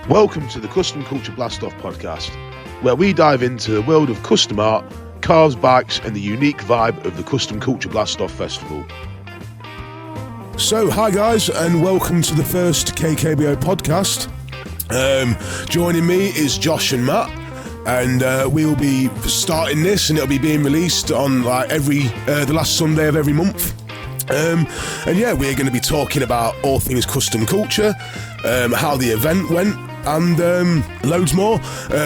Welcome to the Kustom Kulture Blast-Off podcast, where we dive into the world of custom art, cars, bikes, and the unique vibe of the Kustom Kulture Blast-Off Festival. So, hi guys, and welcome to the first KKBO podcast. Joining me is Josh and Matt, and we'll be starting this, and it'll be being released on like the last Sunday of every month. And yeah, we're going to be talking about all things custom culture, how the event went, and loads more.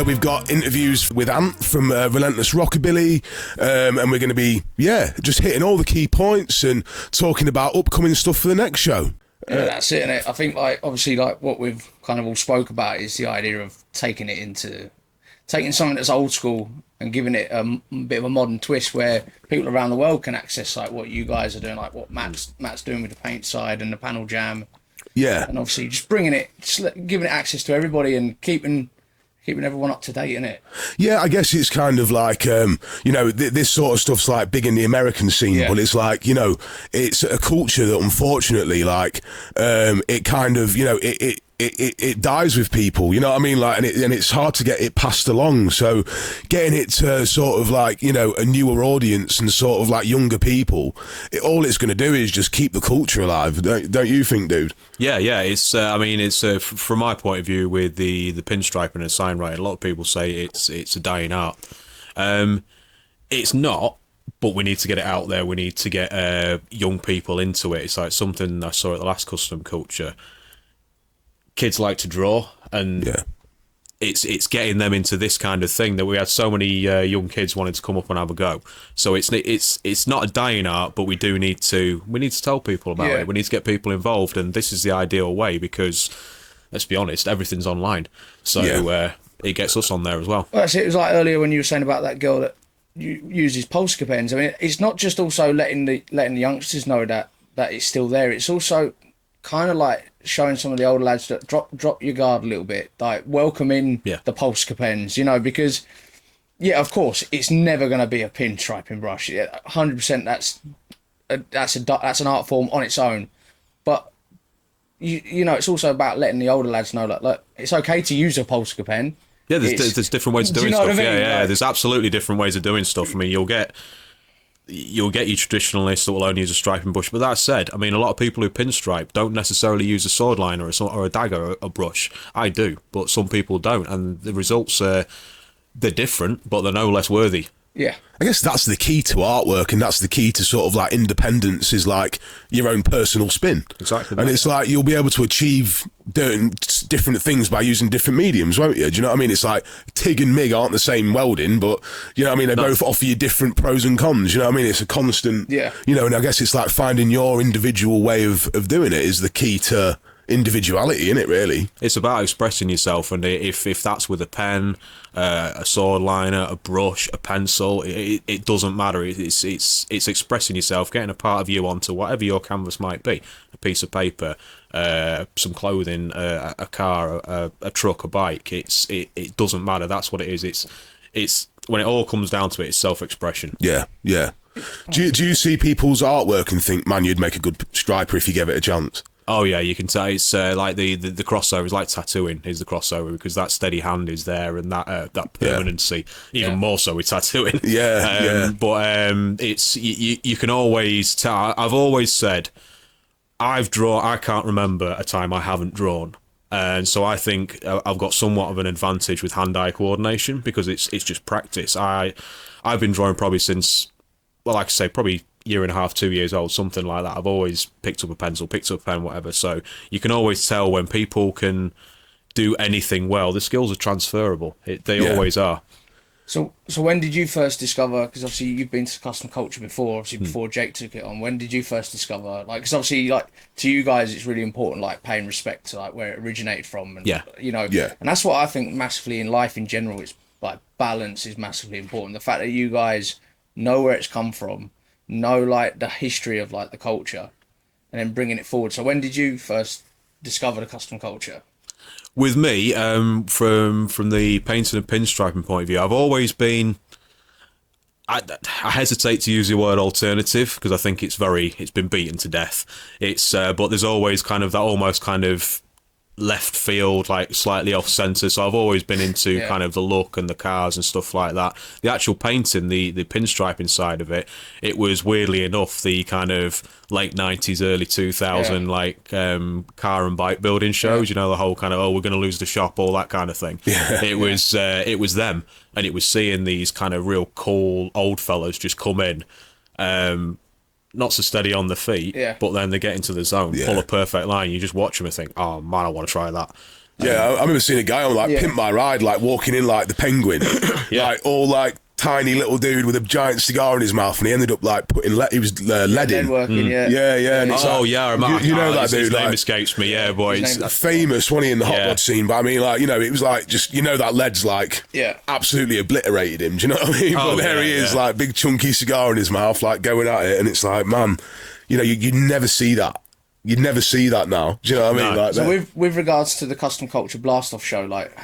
We've got interviews with Ant from Relentless Rockabilly, and we're going to be, just hitting all the key points and talking about upcoming stuff for the next show. Yeah, that's it, innit? I think, obviously, what we've kind of all spoke about is the idea of taking something that's old school and giving it a bit of a modern twist where people around the world can access what you guys are doing, like what Matt's doing with the paint side and the panel jam. Yeah. And obviously just giving it access to everybody and keeping everyone up to date, innit? Yeah, I guess it's kind of like, this sort of stuff's like big in the American scene, but it's like, it's a culture that unfortunately, it kind of, it dies with people, you know what I mean? And it's hard to get it passed along. So getting it to sort of a newer audience and sort of younger people, all it's going to do is just keep the culture alive. Don't you think, dude? Yeah. It's, from my point of view with the pinstriping and sign writing, a lot of people say it's a dying art. It's not. But we need to get it out there. We need to get young people into it. It's like something I saw at the last Kustom Kulture. Kids like to draw, and it's getting them into this kind of thing that we had so many young kids wanting to come up and have a go. So it's not a dying art, but we need to tell people about it. We need to get people involved, and this is the ideal way because, let's be honest, everything's online. So it gets us on there as well. Well, that's it. It was like earlier when you were saying about that girl that uses Polska pens. I mean, it's not just also letting the youngsters know that it's still there. It's also kind of like showing some of the older lads that drop your guard a little bit, like welcoming the Polska pens, because of course it's never going to be a pinstriping brush. 100% that's an art form on its own, but it's also about letting the older lads know that look, it's okay to use a Polska pen. Yeah, there's different ways of doing stuff. I mean? Yeah, there's absolutely different ways of doing stuff. I mean, you'll get your traditionalists that will only use a striping brush. But that said, I mean, a lot of people who pinstripe don't necessarily use a sword liner or a dagger or a brush. I do, but some people don't. And the results, they're different, but they're no less worthy. Yeah. I guess that's the key to artwork, and that's the key to sort of independence, is your own personal spin. Exactly. And it's you'll be able to achieve different things by using different mediums, won't you? Do you know what I mean? It's TIG and MIG aren't the same welding, but you know what I mean? They both offer you different pros and cons. You know what I mean? It's a constant, and I guess it's finding your individual way of doing it is the key to individuality, isn't it, really? It's about expressing yourself, and if that's with a pen, a sword liner, a brush, a pencil, it doesn't matter. It's expressing yourself, getting a part of you onto whatever your canvas might be, a piece of paper, some clothing, a car, a truck, a bike. It doesn't matter. That's what it is. It's when it all comes down to it, it's self-expression. Yeah. Do you see people's artwork and think, man, you'd make a good striper if you gave it a chance? Oh yeah, you can tell it's like the crossover is like tattooing is the crossover, because that steady hand is there and that permanency, even more so with tattooing. But it's you can always tell. I've always said I can't remember a time I haven't drawn, and so I think I've got somewhat of an advantage with hand-eye coordination because it's just practice. I've been drawing probably since, well, like I say, probably year and a half, 2 years old, something like that. I've always picked up a pencil, picked up a pen, whatever. So you can always tell when people can do anything well. The skills are transferable. They always are. So when did you first discover, because obviously you've been to Kustom Kulture before, obviously before Jake took it on, when did you first discover, because obviously to you guys it's really important paying respect to where it originated from, and and that's what I think massively in life in general, it's balance is massively important. The fact that you guys know where it's come from, know the history of the culture, and then bringing it forward. So when did you first discover the Kustom Kulture? With me, from the painting and pinstriping point of view, I've always been, I hesitate to use the word alternative because I think it's been beaten to death. But there's always kind of that almost kind of left field, like slightly off centre. So I've always been into kind of the look and the cars and stuff like that. The actual painting, the pinstriping side of it, it was weirdly enough the kind of late 90s, early 2000 like car and bike building shows. You know, the whole kind of we're going to lose the shop, all that kind of thing. It was them, and it was seeing these kind of real cool old fellas just come in. Not so steady on the feet, but then they get into the zone, pull a perfect line. You just watch them and think, "Oh man, I want to try that." I remember seeing a guy on like Pimp My Ride, like walking in like the Penguin, like all like tiny little dude with a giant cigar in his mouth, and he ended up like putting he was lead in. Working, and it's I remember. You know that dude. His name like, escapes me. Yeah, boy, it's famous, wasn't he, in the hot rod scene? But I mean, like, you know, it was like just that lead's like absolutely obliterated him. Do you know what I mean? But there he is, like big chunky cigar in his mouth, like going at it, and it's like, man, you know, you never see that. You'd never see that now. Do you know what I mean? No. Like so with regards to the Kustom Kulture Blast-Off show, like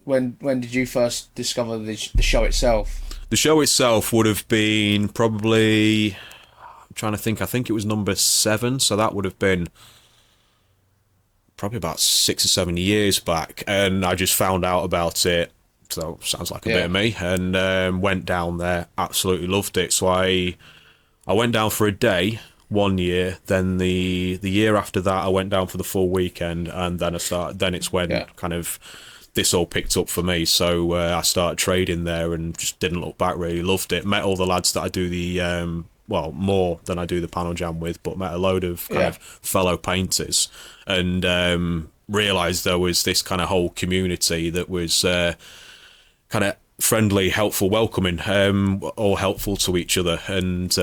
when did you first discover the show itself? The show itself would have been probably, I'm trying to think, I think it was number 7, so that would have been probably about 6 or 7 years back, and I just found out about it, so sounds like a bit of me, and went down there, absolutely loved it. So I went down for a day one year, then the year after that I went down for the full weekend, and then it's when kind of this all picked up for me. So I started trading there and just didn't look back, really loved it. Met all the lads that I do the more than I do the panel jam with, but met a load of kind of fellow painters, and realised there was this kind of whole community that was kind of friendly, helpful, welcoming, all helpful to each other, and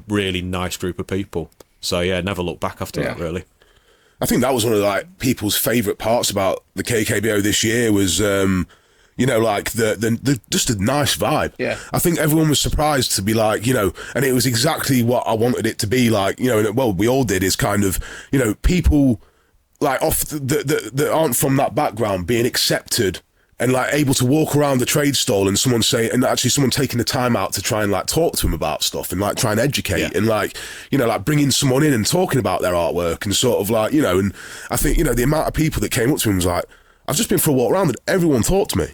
really nice group of people. So never looked back after that, really. I think that was one of like people's favourite parts about the KKBO this year was, like the just a nice vibe. Yeah. I think everyone was surprised to be like, and it was exactly what I wanted it to be like, and we all did, is kind of, people like off that aren't from that background being accepted and like able to walk around the trade stall and someone taking the time out to try and like talk to them about stuff and like try and educate and like, like bringing someone in and talking about their artwork and sort of like, and I think, the amount of people that came up to him was like, I've just been for a walk around and everyone talked to me.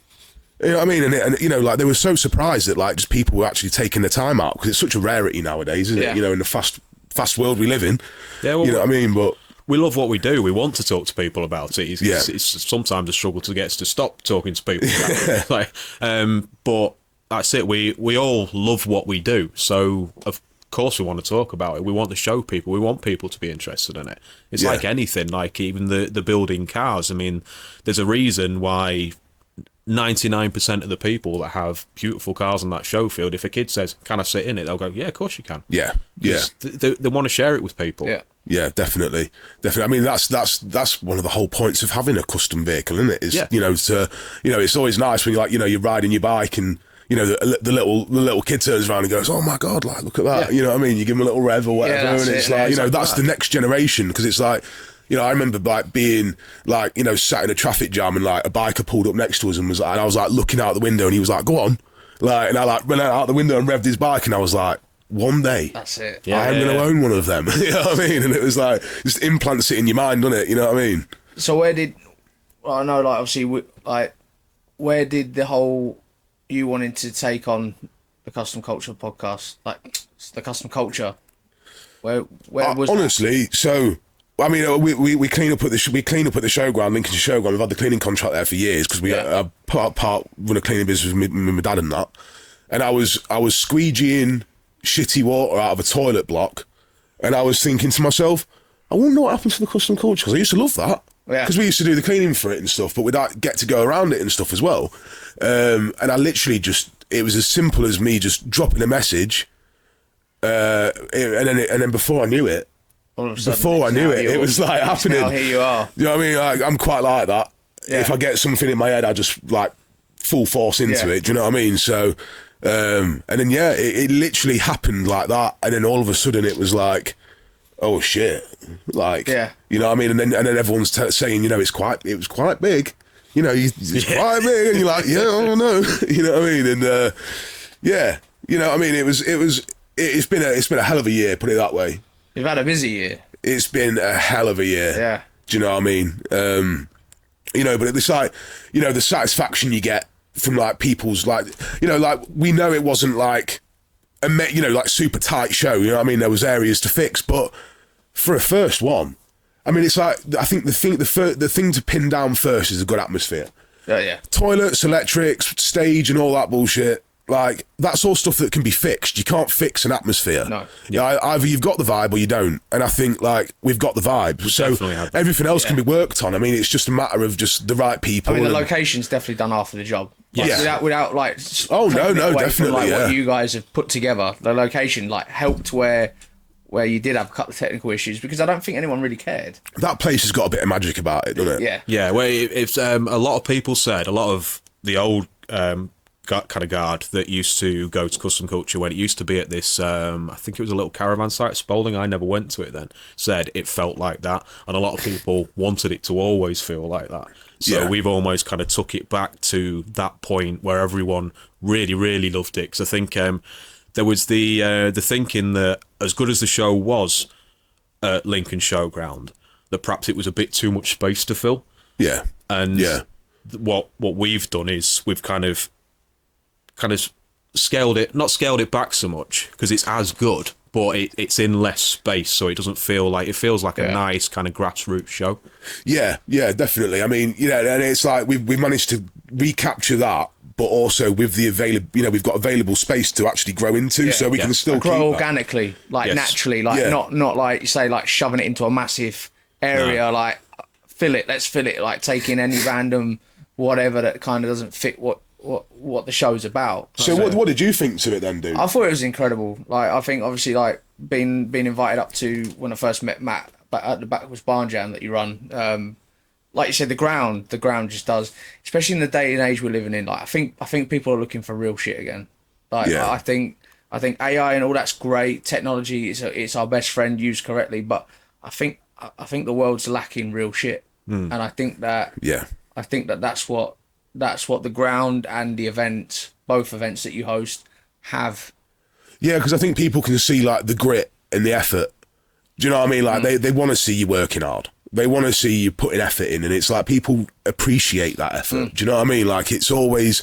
You know what I mean? And like they were so surprised that like just people were actually taking the time out, because it's such a rarity nowadays, isn't it? In the fast world we live in. Yeah, well, you know what I mean? But we love what we do. We want to talk to people about it. It's sometimes a struggle to get us to stop talking to people about it. But that's it. We all love what we do. So, of course, we want to talk about it. We want to show people. We want people to be interested in it. It's like anything, like even the building cars. I mean, there's a reason why 99% of the people that have beautiful cars on that show field, if a kid says, "Can I sit in it?" they'll go, "Yeah, of course you can." Yeah. They want to share it with people. Yeah, definitely. I mean, that's one of the whole points of having a custom vehicle, isn't it? Is it's always nice when you're riding your bike and the little kid turns around and goes, "Oh my God, like look at that!" You know what I mean? You give him a little rev or whatever, and it's like that's the next generation, because it's like. I remember like being like, sat in a traffic jam and like a biker pulled up next to us and I was like looking out the window and he was like, "Go on," like, and I like ran out the window and revved his bike and I was like, one day, that's it. I'm going to own one of them. You know what I mean? And it was like, just implants it in your mind, doesn't it? You know what I mean? So I know, like, obviously, where did the whole, you wanting to take on the Kustom Kulture podcast, like the Kustom Kulture, where was honestly, that? So, I mean, we clean up at the showground, Lincolnshire Showground. We've had the cleaning contract there for years, because we part run a cleaning business with my dad and that. And I was squeegeeing shitty water out of a toilet block, and I was thinking to myself, I wonder what happened to the Kustom Kulture, because I used to love that, because we used to do the cleaning for it and stuff, but we'd get to go around it and stuff as well. And I literally it was as simple as me just dropping a message, and then before I knew it, it was like happening. Now here you are. You know what I mean? Like, I'm quite like that. If I get something in my head, I just like full force into it. Do you know what I mean? So, and then it literally happened like that, and then all of a sudden it was like, oh shit, like you know what I mean? And then everyone's saying, it was quite big. It's quite big, and you're like, I don't know. You know what I mean? And you know what I mean? It's been a hell of a year, put it that way. You've had a busy year. It's been a hell of a year. Yeah. Do you know what I mean? you know. But it's like, you know, the satisfaction you get from like people's like, you know, like we know it wasn't like you know, like super tight show, you know what I mean? There was areas to fix, but for a first one, I mean, it's like, I think the thing to pin down first is a good atmosphere. Yeah. Toilets, electrics, stage and all that bullshit, like that's all stuff that can be fixed. You can't fix an atmosphere. No. Yeah, either you've got the vibe or you don't. And I think like we've got the vibe. So everything else can be worked on. I mean, it's just a matter of just the right people. I mean, the location's definitely done half of the job. Yeah. Without like. Oh no, definitely. What you guys have put together, the location like helped where you did have a couple of technical issues, because I don't think anyone really cared. That place has got a bit of magic about it, doesn't it? Yeah. Well, it's a lot of people said, a lot of the old kind of guard that used to go to Kustom Kulture when it used to be at this, I think it was a little caravan site at Spalding. I never went to it then. Said it felt like that, and a lot of people wanted it to always feel like that. So we've almost kind of took it back to that point where everyone really, really loved it. Because I think there was the thinking that as good as the show was at Lincoln Showground, that perhaps it was a bit too much space to fill. Yeah. And what we've done is we've kind of scaled it back so much, because it's as good, but it's in less space, so it doesn't feel like, it feels like a nice kind of grassroots show. Yeah, definitely. I mean, you know, and it's like we managed to recapture that, but also with the we've got available space to actually grow into, so we can still grow organically, like naturally, like not like you say, like shoving it into a massive area, like let's fill it, like taking any random whatever that kind of doesn't fit what the show's about. So what did you think to it then, dude? I thought it was incredible. Like, I think obviously like being invited up to, when I first met Matt at the Backwards Barn Jam that you run, like you said, the ground just does, especially in the day and age we're living in. Like, I think people are looking for real shit again. Like, I think AI and all that's great. Technology it's our best friend used correctly, but I think the world's lacking real shit, and I think that that's what the ground and the event, both events that you host, have. Yeah, because I think people can see like the grit and the effort. Do you know what I mean? Like they want to see you working hard. They want to see you putting effort in, and it's like people appreciate that effort. Do you know what I mean? Like it's always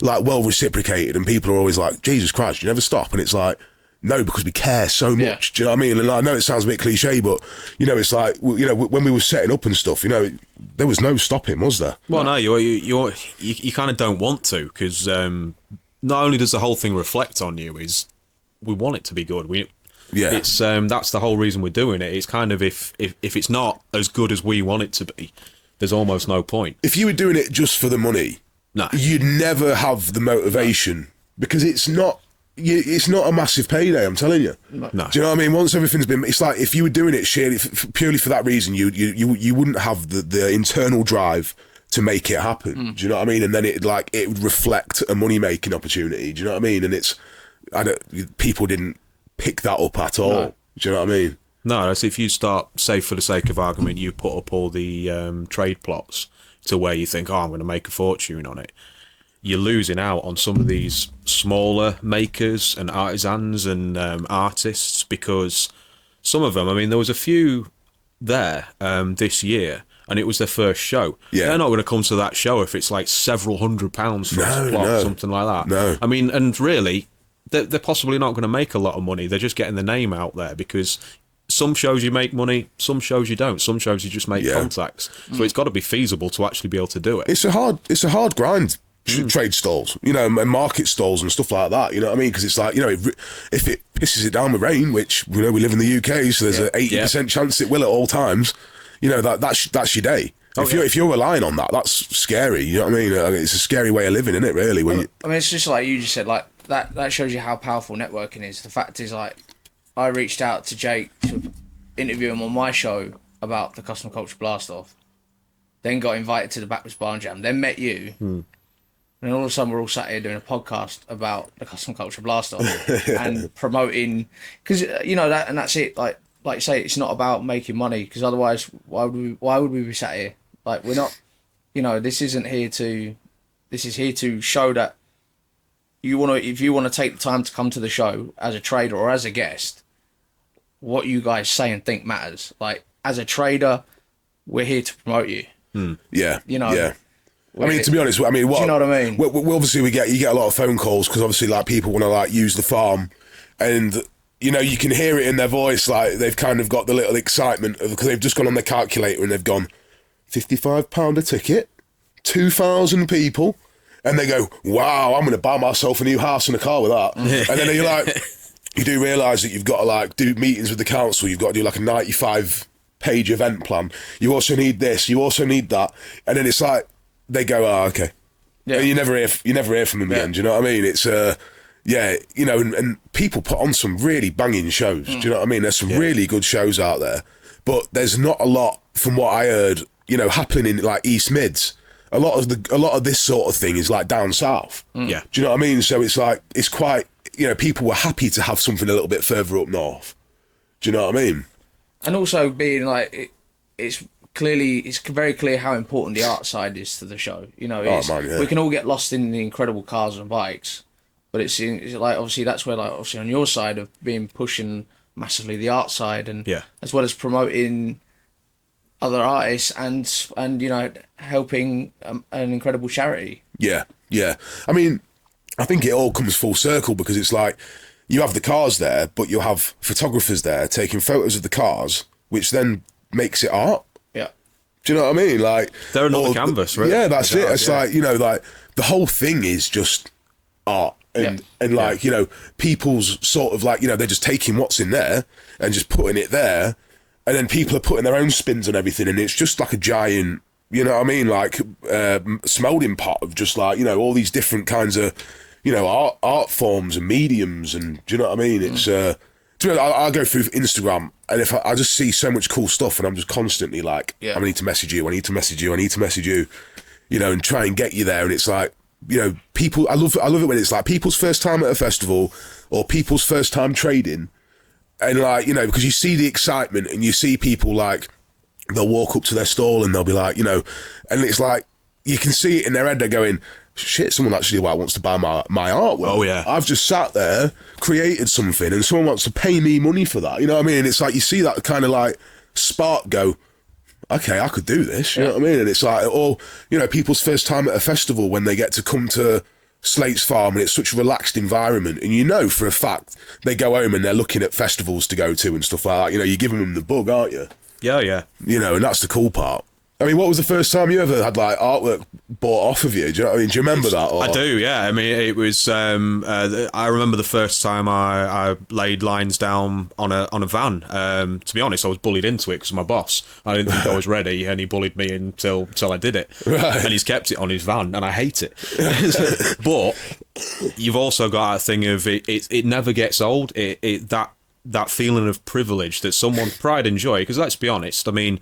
like well reciprocated, and people are always like, Jesus Christ, you never stop. And it's like, no, because we care so much. Do you know what I mean? And I know it sounds a bit cliche, but you know, it's like, you know, when we were setting up and stuff, you know, there was no stopping, was there? Well, no, you kind of don't want to, because not only does the whole thing reflect on you, is we want it to be good. It's that's the whole reason we're doing it. It's kind of if it's not as good as we want it to be, there's almost no point. If you were doing it just for the money, you'd never have the motivation, because it's not a massive payday, I'm telling you. No. Do you know what I mean? Once everything's been, it's like if you were doing it purely for that reason, you wouldn't have the internal drive to make it happen. Do you know what I mean? And then it would reflect a money making opportunity. Do you know what I mean? And people didn't pick that up at all. No. Do you know what I mean? No, that's if you start, say for the sake of argument, you put up all the trade plots to where you think, I'm going to make a fortune on it. You're losing out on some of these smaller makers and artisans and artists, because some of them, I mean, there was a few there this year, and it was their first show. Yeah. They're not going to come to that show if it's like several £100 for a plot, something like that. No. I mean, and really, they're possibly not going to make a lot of money. They're just getting the name out there, because some shows you make money, some shows you don't. Some shows you just make contacts. So it's got to be feasible to actually be able to do it. It's a hard grind. Trade stalls, you know, and market stalls and stuff like that, you know what I mean? Because it's like, you know, if it pisses it down with rain, which, you know, we live in the UK, so there's an 80% chance it will at all times, you know, that's your day. If you're relying on that, that's scary, you know what I mean? It's a scary way of living, isn't it, really? I mean, it's just like you just said, like, that shows you how powerful networking is. The fact is, like, I reached out to Jake to interview him on my show about the Kustom Kulture Blast-Off, then got invited to the Backwards Barn Jam, then met you, and all of a sudden we're all sat here doing a podcast about the Kustom Kulture Blast-Off and promoting, because you know that, and that's it. Like you say, it's not about making money, because otherwise, why would we be sat here? Like, we're not, you know, this is here to show that if you want to take the time to come to the show as a trader or as a guest, what you guys say and think matters. Like, as a trader, we're here to promote you. Yeah, you know. Yeah. I mean, to be honest, I mean, what, do you know what I mean? We obviously you get a lot of phone calls because obviously like people want to like use the farm, and you know you can hear it in their voice, like they've kind of got the little excitement because they've just gone on their calculator and they've gone £55 a ticket, 2,000 people, and they go, wow, I'm going to buy myself a new house and a car with that. And then you're like, you do realise that you've got to like do meetings with the council, you've got to do like a 95-page event plan. You also need this, you also need that, and then it's like. They go, oh, okay. Yeah. And you never hear from them again. Do you know what I mean? It's yeah, you know, and people put on some really banging shows. Do you know what I mean? There's some really good shows out there, but there's not a lot, from what I heard, you know, happening in like East Mids. A lot of this sort of thing is like down south. Yeah. Do you know what I mean? So it's like it's quite, you know, people were happy to have something a little bit further up north. Do you know what I mean? And also being like it's very clear how important the art side is to the show. You know, we can all get lost in the incredible cars and bikes, but it's like obviously that's where like obviously on your side of being pushing massively the art side and as well as promoting other artists and you know helping an incredible charity. Yeah. I mean, I think it all comes full circle because it's like you have the cars there, but you'll have photographers there taking photos of the cars, which then makes it art. Do you know what I mean? Like they're another canvas, right? Yeah, that's it. It's like, you know, like the whole thing is just art. And like, you know, people's sort of like, you know, they're just taking what's in there and just putting it there. And then people are putting their own spins on everything. And it's just like a giant, you know what I mean? Like smelding pot of just like, you know, all these different kinds of, you know, art forms and mediums. And do you know what I mean? It's, I'll go through Instagram and if I just see so much cool stuff and I'm just constantly like, I need to message you, you know, and try and get you there. And it's like, you know, people, I love it when it's like people's first time at a festival or people's first time trading. And like, you know, because you see the excitement and you see people like, they'll walk up to their stall and they'll be like, you know, and it's like, you can see it in their head, they're going, shit, someone actually wants to buy my artwork. Oh, yeah. I've just sat there, created something, and someone wants to pay me money for that. You know what I mean? It's like you see that kind of like spark go, okay, I could do this. You know what I mean? And it's like, or, you know, people's first time at a festival when they get to come to Slate's Farm and it's such a relaxed environment. And you know for a fact they go home and they're looking at festivals to go to and stuff like that. You know, you're giving them the bug, aren't you? Yeah. You know, and that's the cool part. I mean, what was the first time you ever had like artwork bought off of you? Do you know what I mean? Do you remember that? Or? I do, yeah. I mean, it was. I remember the first time I laid lines down on a van. To be honest, I was bullied into it because of my boss. I didn't think I was ready, and he bullied me until I did it. Right. And he's kept it on his van, and I hate it. But you've also got that thing of it never gets old. That feeling of privilege that someone's pride and joy. Because let's be honest, I mean.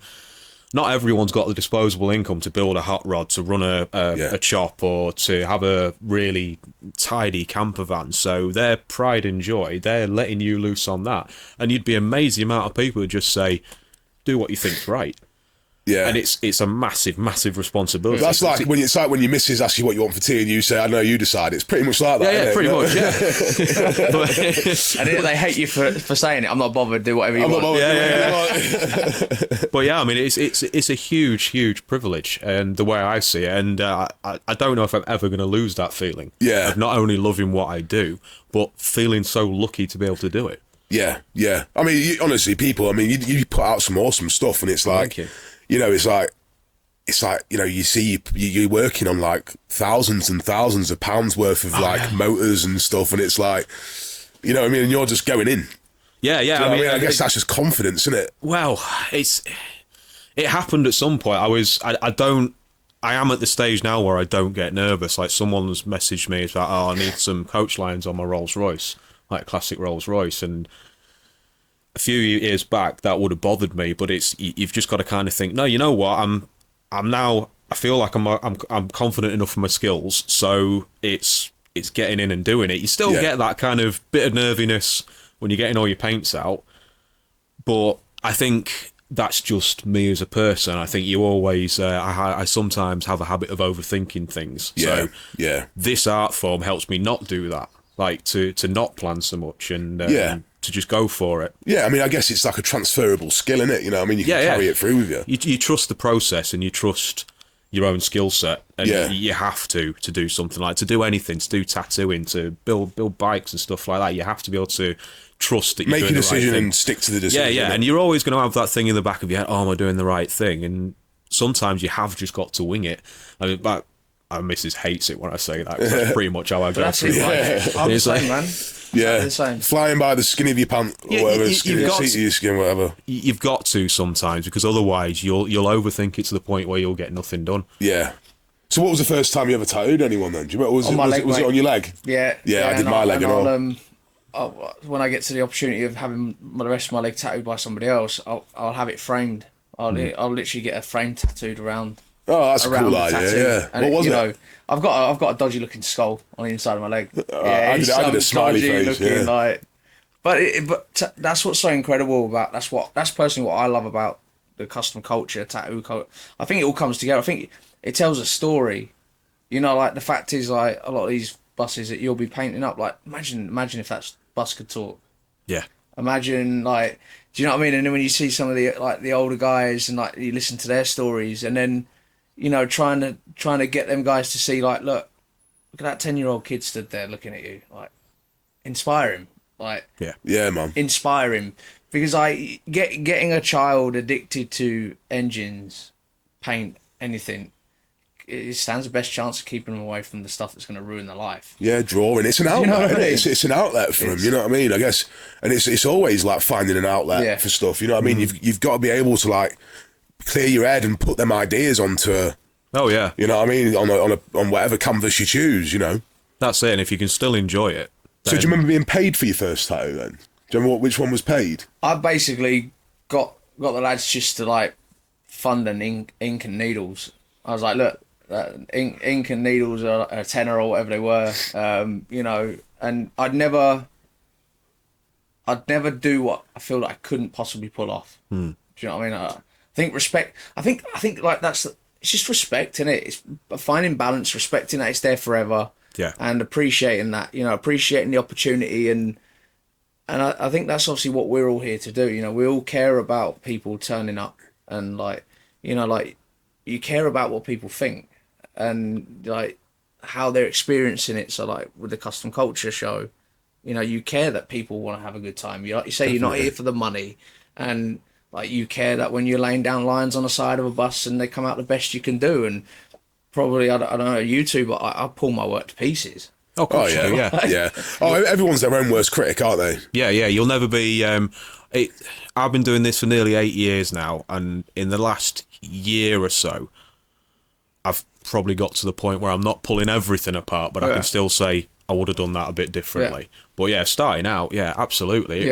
Not everyone's got the disposable income to build a hot rod, to run a chop, or to have a really tidy camper van. So their pride and joy, they're letting you loose on that. And you'd be amazed the amount of people who just say, do what you think's right. Yeah. And it's a massive, massive responsibility. That's like when your missus asks you what you want for tea and you say, I know you decide. It's pretty much like that. Yeah, pretty much, yeah. And they hate you for saying it. I'm not bothered, do whatever you want. Yeah. But yeah, I mean, it's a huge, huge privilege, and the way I see it, and I don't know if I'm ever going to lose that feeling. Yeah. Of not only loving what I do, but feeling so lucky to be able to do it. Yeah. I mean, honestly, people, I mean, you put out some awesome stuff, and it's like... Thank you. You know, it's like, you know, you see you're working on like thousands and thousands of pounds worth of motors and stuff. And it's like, you know what I mean? And you're just going in. Yeah. I mean, I guess that's just confidence, isn't it? Well, it happened at some point. I am at the stage now where I don't get nervous. Like someone's messaged me about, I need some coach lines on my Rolls Royce, like classic Rolls Royce. And a few years back that would have bothered me, but you've just got to kind of think, no, you know what, I'm now, I feel like I'm confident enough in my skills, so it's getting in and doing it. You still get that kind of bit of nerviness when you're getting all your paints out, but I think that's just me as a person. I think you always I sometimes have a habit of overthinking things. So this art form helps me not do that. Like to not plan so much, and to just go for it. Yeah, I mean, I guess it's like a transferable skill, isn't it? You know, I mean, you can carry it through with you. You trust the process and you trust your own skill set, and you have to do something like, to do anything, to do tattooing, to build bikes and stuff like that. You have to be able to trust that you're make doing a decision the right thing. and stick to the decision. Yeah, and you're always going to have that thing in the back of your head, oh, am I doing the right thing? And sometimes you have just got to wing it. I mean, Mrs. hates it when I say that, 'cause that's pretty much how I go through life. I'm the same, man. Yeah, the same. Flying by the skin of your pant, or whatever, seat of your skin, whatever. You've got to sometimes, because otherwise you'll overthink it to the point where you'll get nothing done. Yeah. So what was the first time you ever tattooed anyone then? Do you remember? Was it on your leg? Yeah. Yeah, I did my leg and all. When I get to the opportunity of having the rest of my leg tattooed by somebody else, I'll have it framed. I'll literally get a frame tattooed around. Oh, that's a cool idea. Yeah. And what was it? Know, I've got a dodgy looking skull on the inside of my leg. I did a smiley face. Looking, but that's what's so incredible about that's personally what I love about the custom culture, tattoo culture. I think it all comes together. I think it tells a story. You know, like the fact is, like a lot of these buses that you'll be painting up, like imagine if that bus could talk. Yeah. Imagine, like, do you know what I mean? And then when you see some of the older guys and like you listen to their stories, and then, you know, trying to get them guys to see, like, look at that 10-year-old kid stood there looking at you, like, inspire him, like, yeah, man, inspire him, because getting a child addicted to engines, paint, anything, it stands the best chance of keeping them away from the stuff that's going to ruin their life. Yeah, drawing. It's an outlet. You know what I mean? It's an outlet for them. You know what I mean? I guess, and it's always like finding an outlet for stuff. You know what I mean? You've got to be able to like clear your head and put them ideas onto. Oh yeah. You know what I mean? On whatever canvas you choose. You know. That's it. And if you can still enjoy it. So do you remember being paid for your first tattoo then? Do you remember which one was paid? I basically got the lads just to like fund and ink and needles. I was like, look. Ink and needles are a tenner or whatever they were, you know, and I'd never do what I feel like I couldn't possibly pull off. Do you know what I mean? I think respect. I think like it's just respect, innit? It's finding balance, respecting that it's there forever, and appreciating that, you know, appreciating the opportunity, and I think that's obviously what we're all here to do. You know, we all care about people turning up, and like, you know, like you care about what people think. And like how they're experiencing it. So like with the Kustom Kulture show, you know, you care that people want to have a good time. You, like you say, Definitely. You're not here for the money, and like you care that when you're laying down lines on the side of a bus and they come out the best you can do. And probably I don't know you two, but I pull my work to pieces. Oh, cool. Yeah. Oh, everyone's their own worst critic, aren't they? Yeah. You'll never be. I've been doing this for nearly 8 years now, and in the last year or so, I've probably got to the point where I'm not pulling everything apart, but I can still say I would have done that a bit differently. But yeah, starting out, absolutely.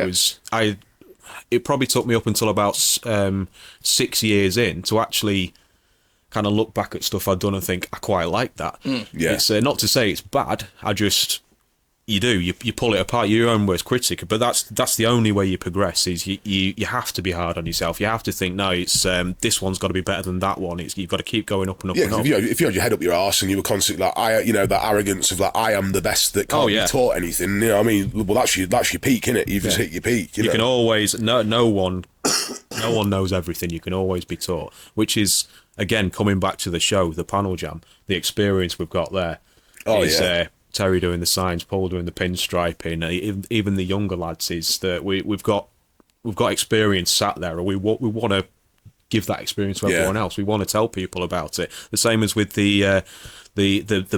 It probably took me up until about 6 years in to actually kind of look back at stuff I'd done and think I quite like that. It's not to say it's bad. You pull it apart. You're your own worst critic, but that's the only way you progress. Is you have to be hard on yourself. You have to think, no, it's this one's got to be better than that one. You've got to keep going up and up and up. If you had your head up your arse and you were constantly like, that arrogance of like, I am the best that can't be taught anything. You know what I mean? Well, that's your peak, innit? You've just hit your peak. You can always no one knows everything. You can always be taught, which is again coming back to the show, the panel jam, the experience we've got there. Terry doing the signs, Paul doing the pinstriping, even the younger lads, is that we've got experience sat there, and we want to give that experience to everyone else. We want to tell people about it. The same as with the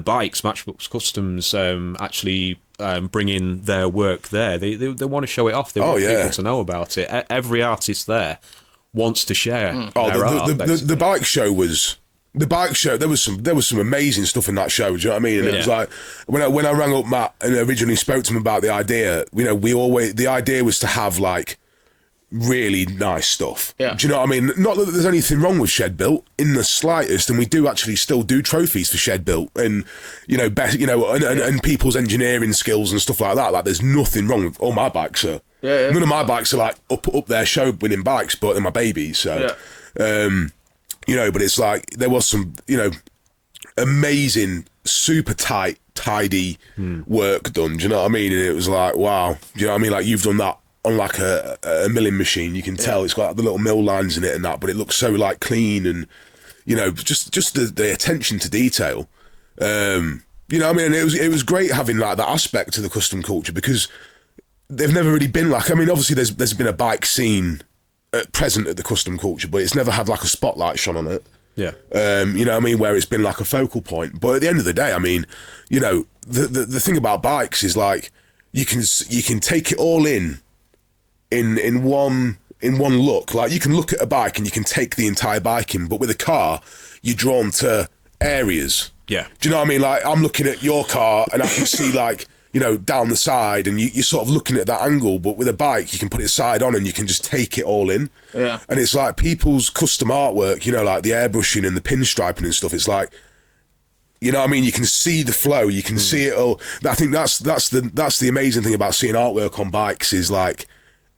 bikes, Matchbox Customs actually bringing their work there. They want to show it off. They want people to know about it. Every artist there wants to share their art. The bike show was. The bike show, there was some amazing stuff in that show. Do you know what I mean? And it was like when I rang up Matt and originally spoke to him about the idea. You know, the idea was to have like really nice stuff. Yeah. Do you know what I mean? Not that there's anything wrong with Shed Built in the slightest, and we do actually still do trophies for Shed Built, and you know, and people's engineering skills and stuff like that. Like, there's nothing wrong with all my bikes. None of my bikes are like up there show winning bikes, but they're my babies. So. You know, but it's like there was some, you know, amazing, super tight, tidy work done. Do you know what I mean? And it was like, wow. Do you know what I mean? Like, you've done that on like a milling machine. You can tell it's got the little mill lines in it and that, but it looks so like clean and, you know, just the attention to detail. You know what I mean? It was great having like that aspect to the Kustom Kulture, because they've never really been like, I mean, obviously there's been a bike scene present at the Kustom Kulture, but it's never had like a spotlight shone on it. Yeah. You know what I mean? Where it's been like a focal point. But at the end of the day, I mean, you know, the thing about bikes is like, you can take it all in one look. Like, you can look at a bike and you can take the entire bike in, but with a car, you're drawn to areas. Yeah. Do you know what I mean? Like, I'm looking at your car and I can see like, you know, down the side, and you're sort of looking at that angle, but with a bike, you can put it side on and you can just take it all in. Yeah. And it's like people's custom artwork, you know, like the airbrushing and the pinstriping and stuff. It's like, you know what I mean? You can see the flow, you can see it all. I think that's the amazing thing about seeing artwork on bikes, is like,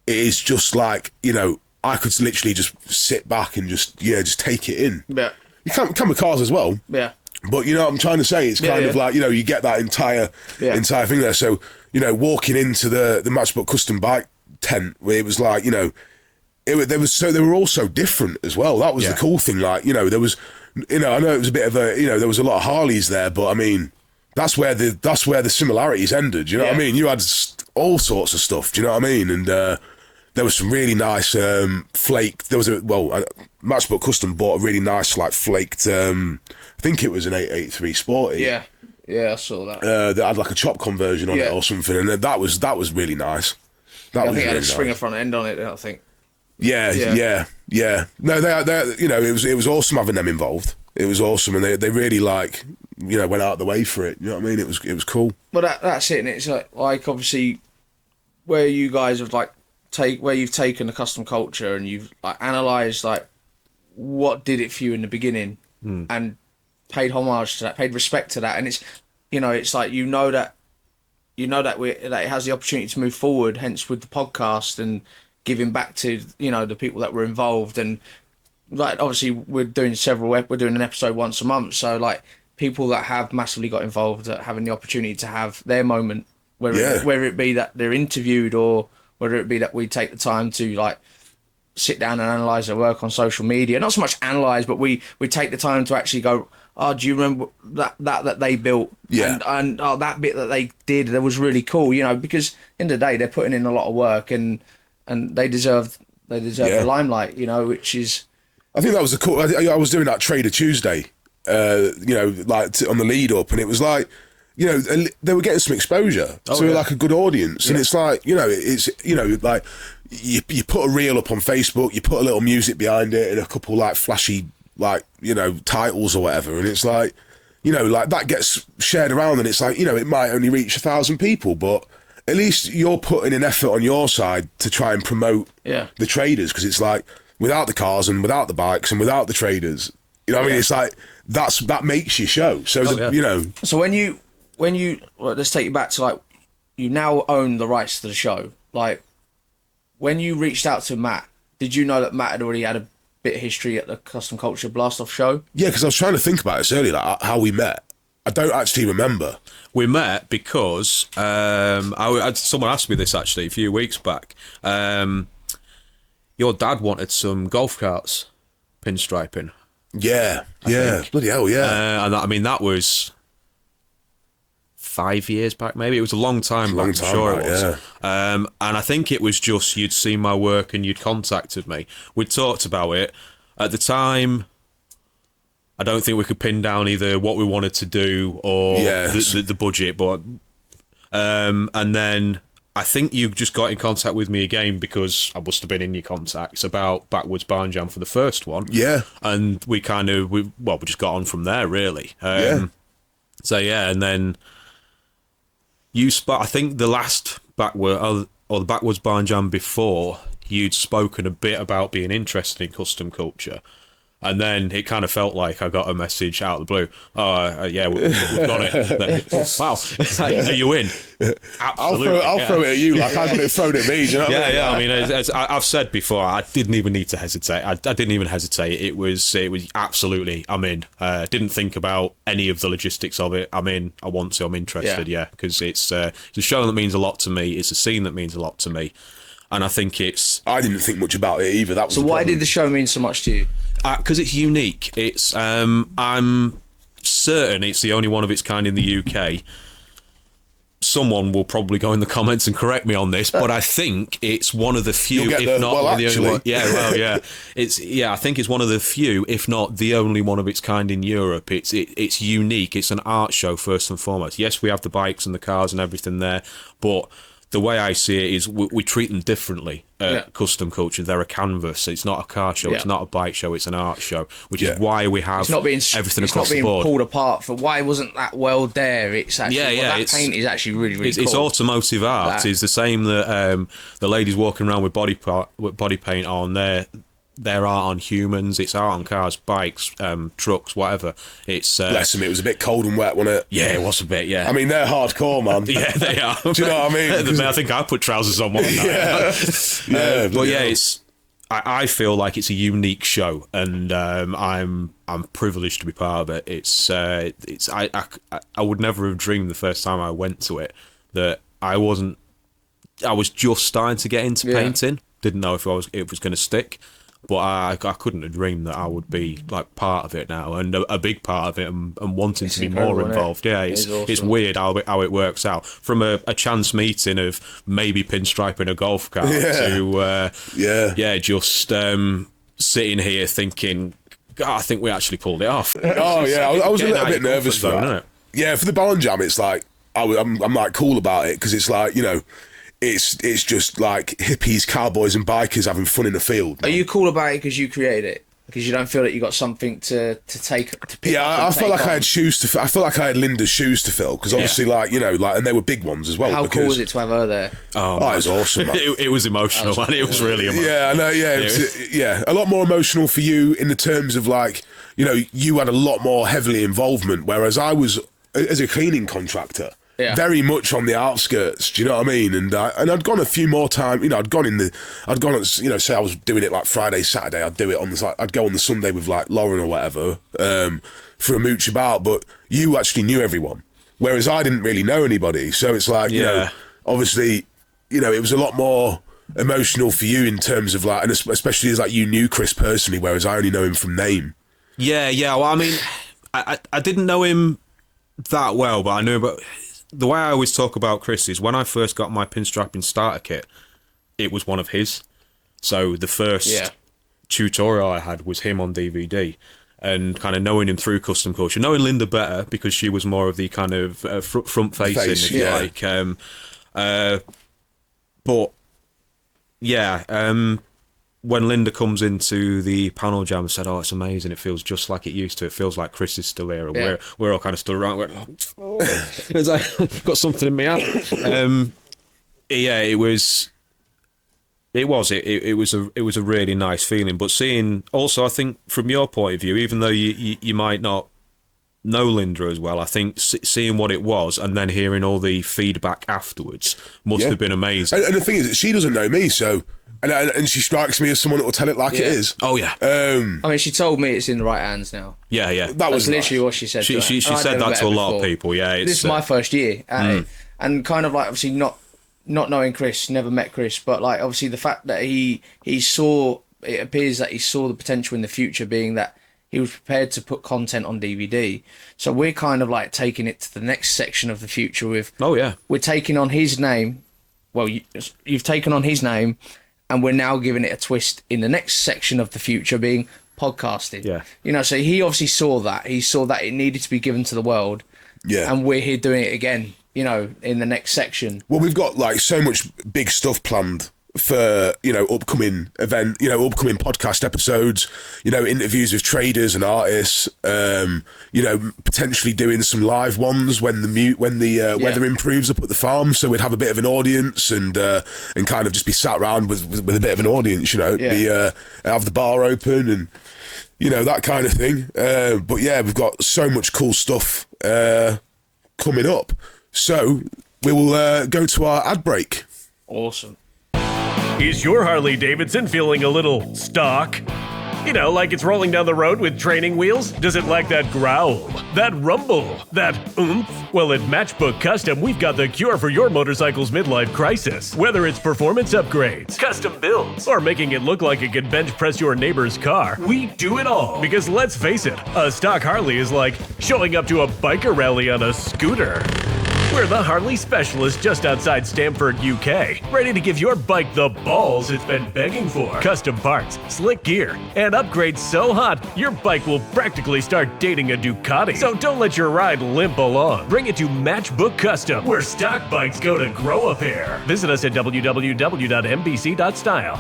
it is just like, you know, I could literally just sit back and just take it in. Yeah. You can't come with cars as well. Yeah. But you know what I'm trying to say? It's kind of like, you know, you get that entire thing there. So, you know, walking into the Matchbook Custom Bike tent, where it was like, you know, they were all so different as well. That was the cool thing. Like, you know, there was, you know, I know it was a bit of a, you know, there was a lot of Harleys there, but I mean, that's where the similarities ended. You know what I mean? You had all sorts of stuff. Do you know what I mean? And there was some really nice flake. There was Matchbook Custom bought a really nice like flaked. I think it was an 883 Sporty. Yeah, I saw that. That had like a chop conversion on it or something, and that was really nice. I think it had a Springer front end on it. I think. Yeah. No, they you know, it was awesome having them involved. It was awesome, and they really like, you know, went out of the way for it. You know what I mean? It was cool. Well, that's it, and it's like obviously where you guys have like where you've taken the Kustom Kulture and you've like analysed like what did it for you in the beginning and paid homage to that, paid respect to that, and it's, you know, it's like you know that it has the opportunity to move forward, hence with the podcast and giving back to, you know, the people that were involved. And like obviously we're doing an episode once a month, so like people that have massively got involved at having the opportunity to have their moment, whether it be that they're interviewed or whether it be that we take the time to like sit down and analyse their work on social media. Not so much analyse, but we take the time to actually go, oh, do you remember that they built? Yeah. And oh, that bit that they did, that was really cool, you know, because in the day they're putting in a lot of work and they deserve the limelight, you know, which is... I think that was cool. I was doing that Trader Tuesday, you know, like on the lead up, and it was like, you know, they were getting some exposure to like a good audience, and it's like, you know, it's, you know, like you put a reel up on Facebook, you put a little music behind it and a couple like flashy, like, you know, titles or whatever, and it's like, you know, like that gets shared around, and it's like, you know, it might only reach 1,000 people, but at least you're putting an effort on your side to try and promote the traders, because it's like, without the cars and without the bikes and without the traders, you know what I mean? It's like, that makes your show. So, you know. So when you, well, let's take you back to like, you now own the rights to the show. Like, when you reached out to Matt, did you know that Matt had already had a bit of history at the Kustom Kulture Blast Off show? Yeah, because I was trying to think about this earlier, like how we met. I don't actually remember. We met because someone asked me this actually a few weeks back. Your dad wanted some golf carts pinstriping. Yeah, bloody hell, yeah. And I mean, that was 5 years back, maybe. It was a long time back, I'm sure it was. Yeah. And I think it was just you'd seen my work and you'd contacted me. We'd talked about it. At the time, I don't think we could pin down either what we wanted to do or the budget, but and then I think you just got in contact with me again because I must have been in your contacts about Backwoods Barn Jam for the first one. Yeah. And we just got on from there, really. So, yeah, and then I think the last the Backwoods Barn Jam before, you'd spoken a bit about being interested in Kustom Kulture. And then it kind of felt like I got a message out of the blue. Oh, yeah, we've got it. Wow. Are you in? Absolutely. I'll throw it at you like I got it thrown at me. Do you know what I mean? Yeah. I mean, as I've said before, I didn't even need to hesitate. I didn't even hesitate. It was absolutely, I'm in. Didn't think about any of the logistics of it. I'm in. I want to. I'm interested, because it's a show that means a lot to me. It's a scene that means a lot to me. And I think I didn't think much about it either. That was so. Why did the show mean so much to you? Because it's unique. It's I'm certain it's the only one of its kind in the UK. Someone will probably go in the comments and correct me on this, but I think it's one of the few, if not the only one. Yeah, well, yeah. I think it's one of the few, if not the only one of its kind in Europe. It's unique. It's an art show first and foremost. Yes, we have the bikes and the cars and everything there, but the way I see it is we treat them differently at Kustom Kulture. They're a canvas. It's not a car show. It's not a bike show. It's an art show, which is why we have everything across the board. It's not being pulled apart for why wasn't that world there. It's actually that paint is actually really, really cool. It's automotive art. It's the same that the ladies walking around with body paint on their art on humans. It's art on cars, bikes, trucks, whatever. It's bless them. It was a bit cold and wet, wasn't it? Yeah, it was a bit. Yeah. I mean, they're hardcore, man. Yeah, they are. Do you know what I mean? I think I put trousers on one night. But yeah, I feel like it's a unique show, and I'm privileged to be part of it. I would never have dreamed the first time I went to it that I was just starting to get into painting. Didn't know if it was going to stick. But I couldn't have dreamed that I would be like part of it now, and a big part of it, and wanting to be more involved. Yeah, it's weird how it works out from a chance meeting of maybe pinstriping a golf cart to just sitting here thinking, God, I think we actually pulled it off. Oh yeah, I was a little bit nervous for that. Yeah, for the Ballon Jam, it's like I'm like cool about it because it's like, you know. It's just like hippies, cowboys, and bikers having fun in the field. Man. Are you cool about it because you created it? Because you don't feel that you got something to take to pick up? I felt like I had shoes to fill. I felt like I had Linda's shoes to fill because obviously, like, you know, like, and they were big ones as well. How cool was it to have her there? Oh, it was awesome. Man. It was emotional, man. It was really emotional. Yeah, I know. Yeah, it was a lot more emotional for you in the terms of like, you know, you had a lot more heavily involvement, whereas I was as a cleaning contractor. Yeah. Very much on the outskirts, do you know what I mean? And I'd gone a few more times, you know, I'd gone, you know, say I was doing it like Friday, Saturday, I'd do it on I'd go on the Sunday with like Lauren or whatever, for a mooch about, but you actually knew everyone, whereas I didn't really know anybody. So it's like, you know, obviously, you know, it was a lot more emotional for you in terms of like, and especially as like you knew Chris personally, whereas I only know him from name. Yeah, well, I mean, I didn't know him that well, but I knew about... The way I always talk about Chris is when I first got my pinstriping starter kit, it was one of his. So the first tutorial I had was him on DVD, and kind of knowing him through Kustom Kulture, knowing Linda better because she was more of the kind of front facing, if you like. But yeah, when Linda comes into the panel jam and said, "Oh, it's amazing! It feels just like it used to. It feels like Chris is still here." And we're all kind of stood around. It's like I've got something in my hand. It was a really nice feeling. But seeing also, I think from your point of view, even though you might not know Linda as well, I think seeing what it was and then hearing all the feedback afterwards must have been amazing. And the thing is, she doesn't know me, so. And she strikes me as someone that will tell it like it is. Oh, yeah. I mean, she told me it's in the right hands now. Yeah. That's literally what she said. She said that to a lot of people, yeah. This is my first year. And kind of like, obviously, not knowing Chris, never met Chris, but like, obviously, the fact that he saw, it appears that he saw the potential in the future, being that he was prepared to put content on DVD. So we're kind of like taking it to the next section of the future with... Oh, yeah. We're taking on his name. Well, you've taken on his name... And we're now giving it a twist in the next section of the future, being podcasting. Yeah. You know, so he obviously saw that. He saw that it needed to be given to the world. Yeah. And we're here doing it again, you know, in the next section. Well, we've got like so much big stuff planned for, you know, upcoming podcast episodes, you know, interviews with traders and artists, you know, potentially doing some live ones when the weather improves up at the farm, so we'd have a bit of an audience and kind of just be sat around with a bit of an audience, you know, have the bar open and, you know, that kind of thing. But yeah, we've got so much cool stuff coming up, so we will go to our ad break. Awesome. Is your Harley Davidson feeling a little stuck? You know, like it's rolling down the road with training wheels? Does it like that growl, that rumble, that oomph? Well, at Matchbook Custom, we've got the cure for your motorcycle's midlife crisis. Whether it's performance upgrades, custom builds, or making it look like it can bench press your neighbor's car, we do it all. Because let's face it, a stock Harley is like showing up to a biker rally on a scooter. We're the Harley specialist just outside Stamford, UK, ready to give your bike the balls it's been begging for. Custom parts, slick gear, and upgrades so hot, your bike will practically start dating a Ducati. So don't let your ride limp along. Bring it to Matchbook Custom, where stock bikes go to grow a pair. Visit us at www.mbc.style.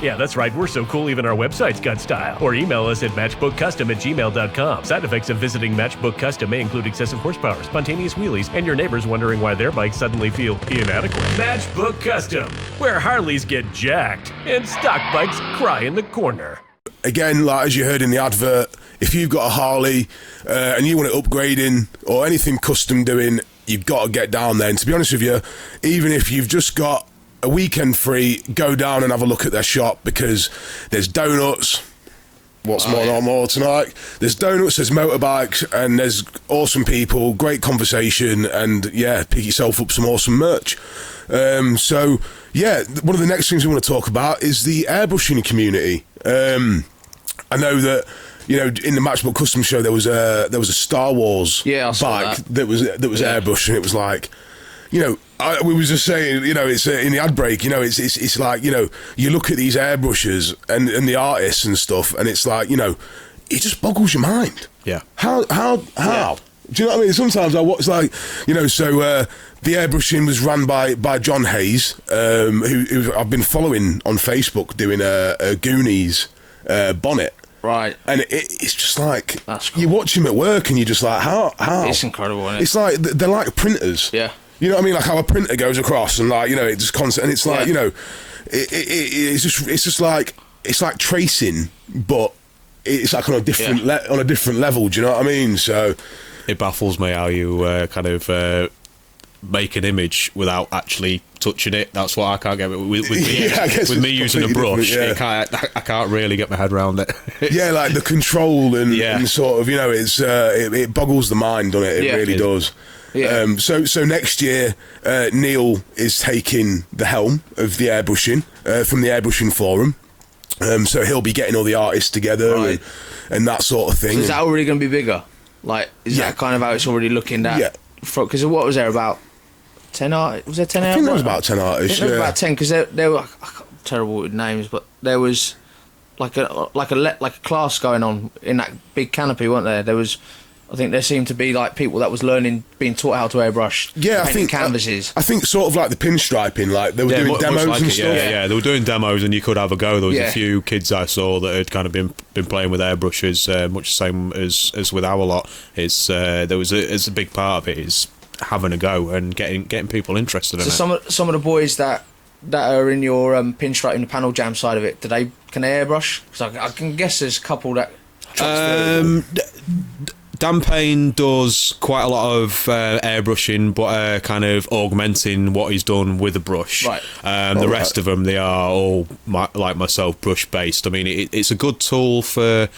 Yeah, that's right, we're so cool even our website's got style. Or email us at matchbookcustom@gmail.com. Side effects of visiting Matchbook Custom may include excessive horsepower, spontaneous wheelies, and your neighbors wondering why their bikes suddenly feel inadequate. Matchbook Custom, where Harleys get jacked and stock bikes cry in the corner. Again, like as you heard in the advert, if you've got a Harley and you want it upgrading or anything custom doing, you've got to get down there. And to be honest with you, even if you've just got a weekend free, go down and have a look at their shop, because there's donuts. What's more tonight? There's donuts, there's motorbikes, and there's awesome people, great conversation, and yeah, pick yourself up some awesome merch. So yeah, one of the next things we want to talk about is the airbrushing community. I know that, you know, in the Matchbook Custom show there was a Star Wars bike that was airbrushed, and it was like, you know, we was just saying, you know, it's in the ad break, you know, it's like, you know, you look at these airbrushes and the artists and stuff, and it's like, you know, it just boggles your mind. Yeah. How? Yeah. Do you know what I mean? Sometimes I watch, like, you know, so the airbrushing was run by John Hayes, who I've been following on Facebook, doing a Goonies bonnet. Right. And it's just like, cool. You watch him at work and you're just like, how? It's incredible, isn't it? It's like, they're like printers. Yeah. You know what I mean? Like how a printer goes across and, like, you know, it just constant, and it's like, you know, it's just like, it's like tracing, but it's like on a different level. Do you know what I mean? So it baffles me how you kind of make an image without actually touching it. That's what I can't get with me. With me using a brush, I can't really get my head around it. Yeah, like the control and sort of, you know, it boggles the mind, doesn't it? It really does. Yeah. So next year, Neil is taking the helm of the airbrushing from the airbrushing forum. So he'll be getting all the artists together and that sort of thing. So is that already going to be bigger? Like, is that kind of how it's already looking at? Yeah. Because what was there, about 10 artists? Was there 10 artists? I think there was about 10 artists. There was about 10, because there were, I'm terrible with names, but there was like a class going on in that big canopy, weren't there? There was, I think there seemed to be like people that was being taught how to airbrush. Yeah, I think canvases. I think sort of like the pinstriping, like they were doing demos like and stuff. Yeah, they were doing demos, and you could have a go. There was a few kids I saw that had kind of been playing with airbrushes, much the same as with our lot. It's a big part of it is having a go and getting people interested in it. So some of the boys that are in your pinstriping, the panel jam side of it, can they airbrush? Because I can guess there's a couple that. Dan Payne does quite a lot of airbrushing, but kind of augmenting what he's done with a brush. Right. The rest of them, they are all like myself, brush based. I mean, it's a good tool for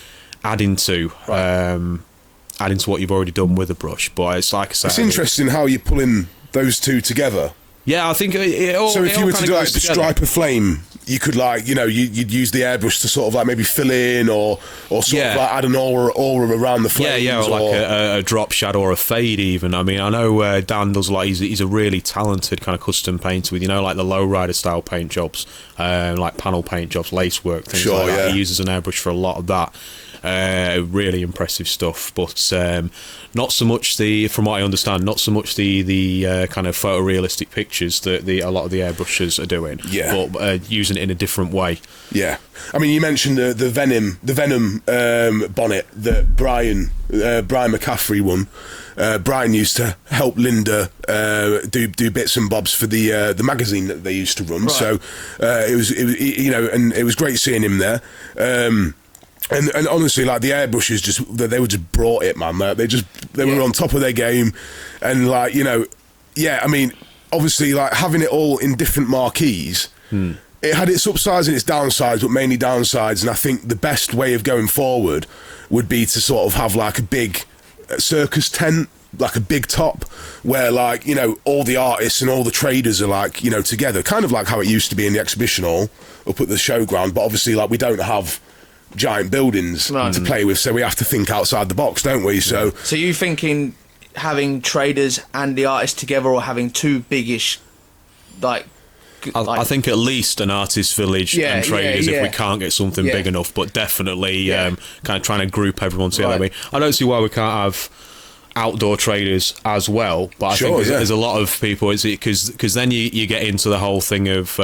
adding to what you've already done with a brush. But it's like I said, it's interesting how you're pulling those two together. Yeah, I think it all. So if you were to do like the stripe of flame, you could, like, you know, you'd use the airbrush to sort of like maybe fill in or sort of like add an aura around the flames. Yeah, or like a drop shadow or a fade even. I mean, I know Dan does like, he's a really talented kind of custom painter with, you know, like the lowrider style paint jobs, like panel paint jobs, lace work, things like that. He uses an airbrush for a lot of that. Really impressive stuff, but not so much from what I understand, not so much the kind of photorealistic pictures that a lot of the airbrushers are doing, but using it in a different way. Yeah, I mean, you mentioned the Venom bonnet that Brian McCaffrey won. Brian used to help Linda do bits and bobs for the magazine that they used to run. Right. So it was you know, and it was great seeing him there. And honestly, like, the airbrushes they were just brought it, man. They were on top of their game, and, like, you know, I mean, obviously, like, having it all in different marquees it had its upsides and its downsides, but mainly downsides. And I think the best way of going forward would be to sort of have like a big circus tent, like a big top, where like, you know, all the artists and all the traders are like, you know, together, kind of like how it used to be in the exhibition hall up at the showground. But obviously, like, we don't have giant buildings to play with, so we have to think outside the box, don't we? So you thinking having traders and the artists together, or having two biggish, like, I think at least an artist village and traders if we can't get something big enough, but definitely kind of trying to group everyone together. Right. I mean, I don't see why we can't have outdoor traders as well, but I think there's a lot of people, because then you get into the whole thing of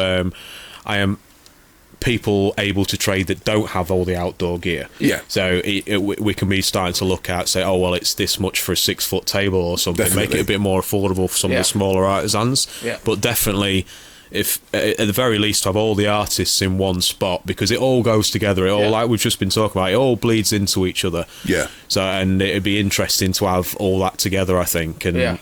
people able to trade that don't have all the outdoor gear. Yeah. So we can be starting to look at, say, oh, well, it's this much for a 6-foot table or something. Definitely. Make it a bit more affordable for some of the smaller artisans. Yeah. But definitely, if at the very least have all the artists in one spot, because it all goes together. It all, like we've just been talking about, it all bleeds into each other. Yeah. So, and it'd be interesting to have all that together, I think. And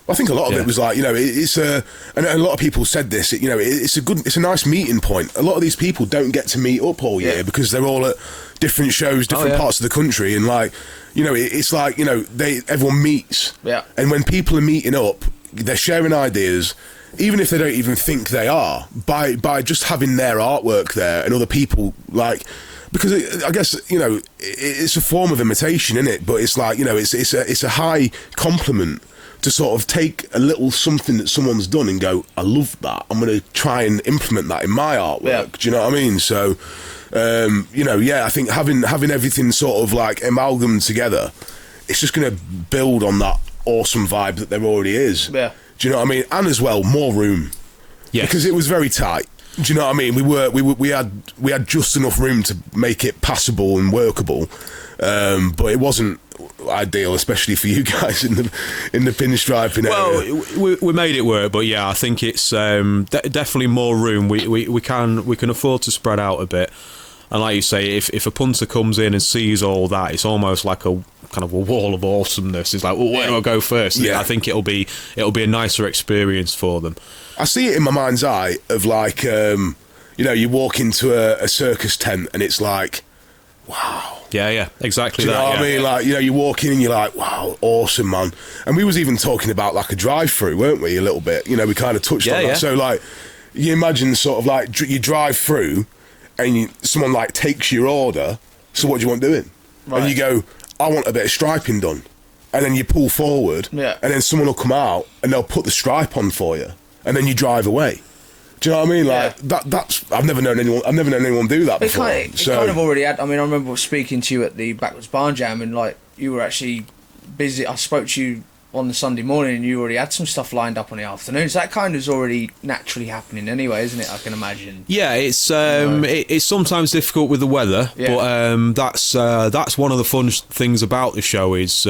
I think a lot of it was like, you know, it's and a lot of people said this, you know, it's a nice meeting point. A lot of these people don't get to meet up all year because they're all at different shows, different parts of the country, and like, you know, it's like, you know, everyone meets. Yeah. And when people are meeting up, they're sharing ideas, even if they don't even think they are, by just having their artwork there and other people, like, because I guess, you know, it's a form of imitation, isn't it? But it's like, you know, it's a high compliment to sort of take a little something that someone's done and go, I love that, I'm going to try and implement that in my artwork. Yeah. Do you know what I mean? So, you know, I think having everything sort of like amalgamated together, it's just going to build on that awesome vibe that there already is. Yeah. Do you know what I mean? And as well, more room. Yeah. Because it was very tight. Do you know what I mean? We had just enough room to make it passable and workable, but it wasn't ideal, especially for you guys in the pinstriping area. Well, we made it work, but I think it's definitely more room. We can afford to spread out a bit. And like you say, if a punter comes in and sees all that, it's almost like a kind of a wall of awesomeness. It's like, well, where do I go first? Yeah. I think it'll be a nicer experience for them. I see it in my mind's eye of like, you know, you walk into a circus tent and it's like, wow. Yeah, exactly. Do you know what I mean? Like, you know, you walk in and you're like, wow, awesome, man. And we was even talking about like a drive-through, weren't we? A little bit. You know, we kind of touched on that. So like, you imagine sort of like you drive through and someone like takes your order. So what do you want doing? Right. And you go, I want a bit of striping done. And then you pull forward, and then someone will come out and they'll put the stripe on for you, and then you drive away. Do you know what I mean? Like that's I've never known anyone do that before. It kind of already had. I mean, I remember speaking to you at the Backwards Barn Jam, and like you were actually busy. I spoke to you on the Sunday morning, and you already had some stuff lined up on the afternoon. So that kind of is already naturally happening anyway, isn't it? I can imagine. Yeah, it's it's sometimes difficult with the weather, but that's one of the fun things about the show is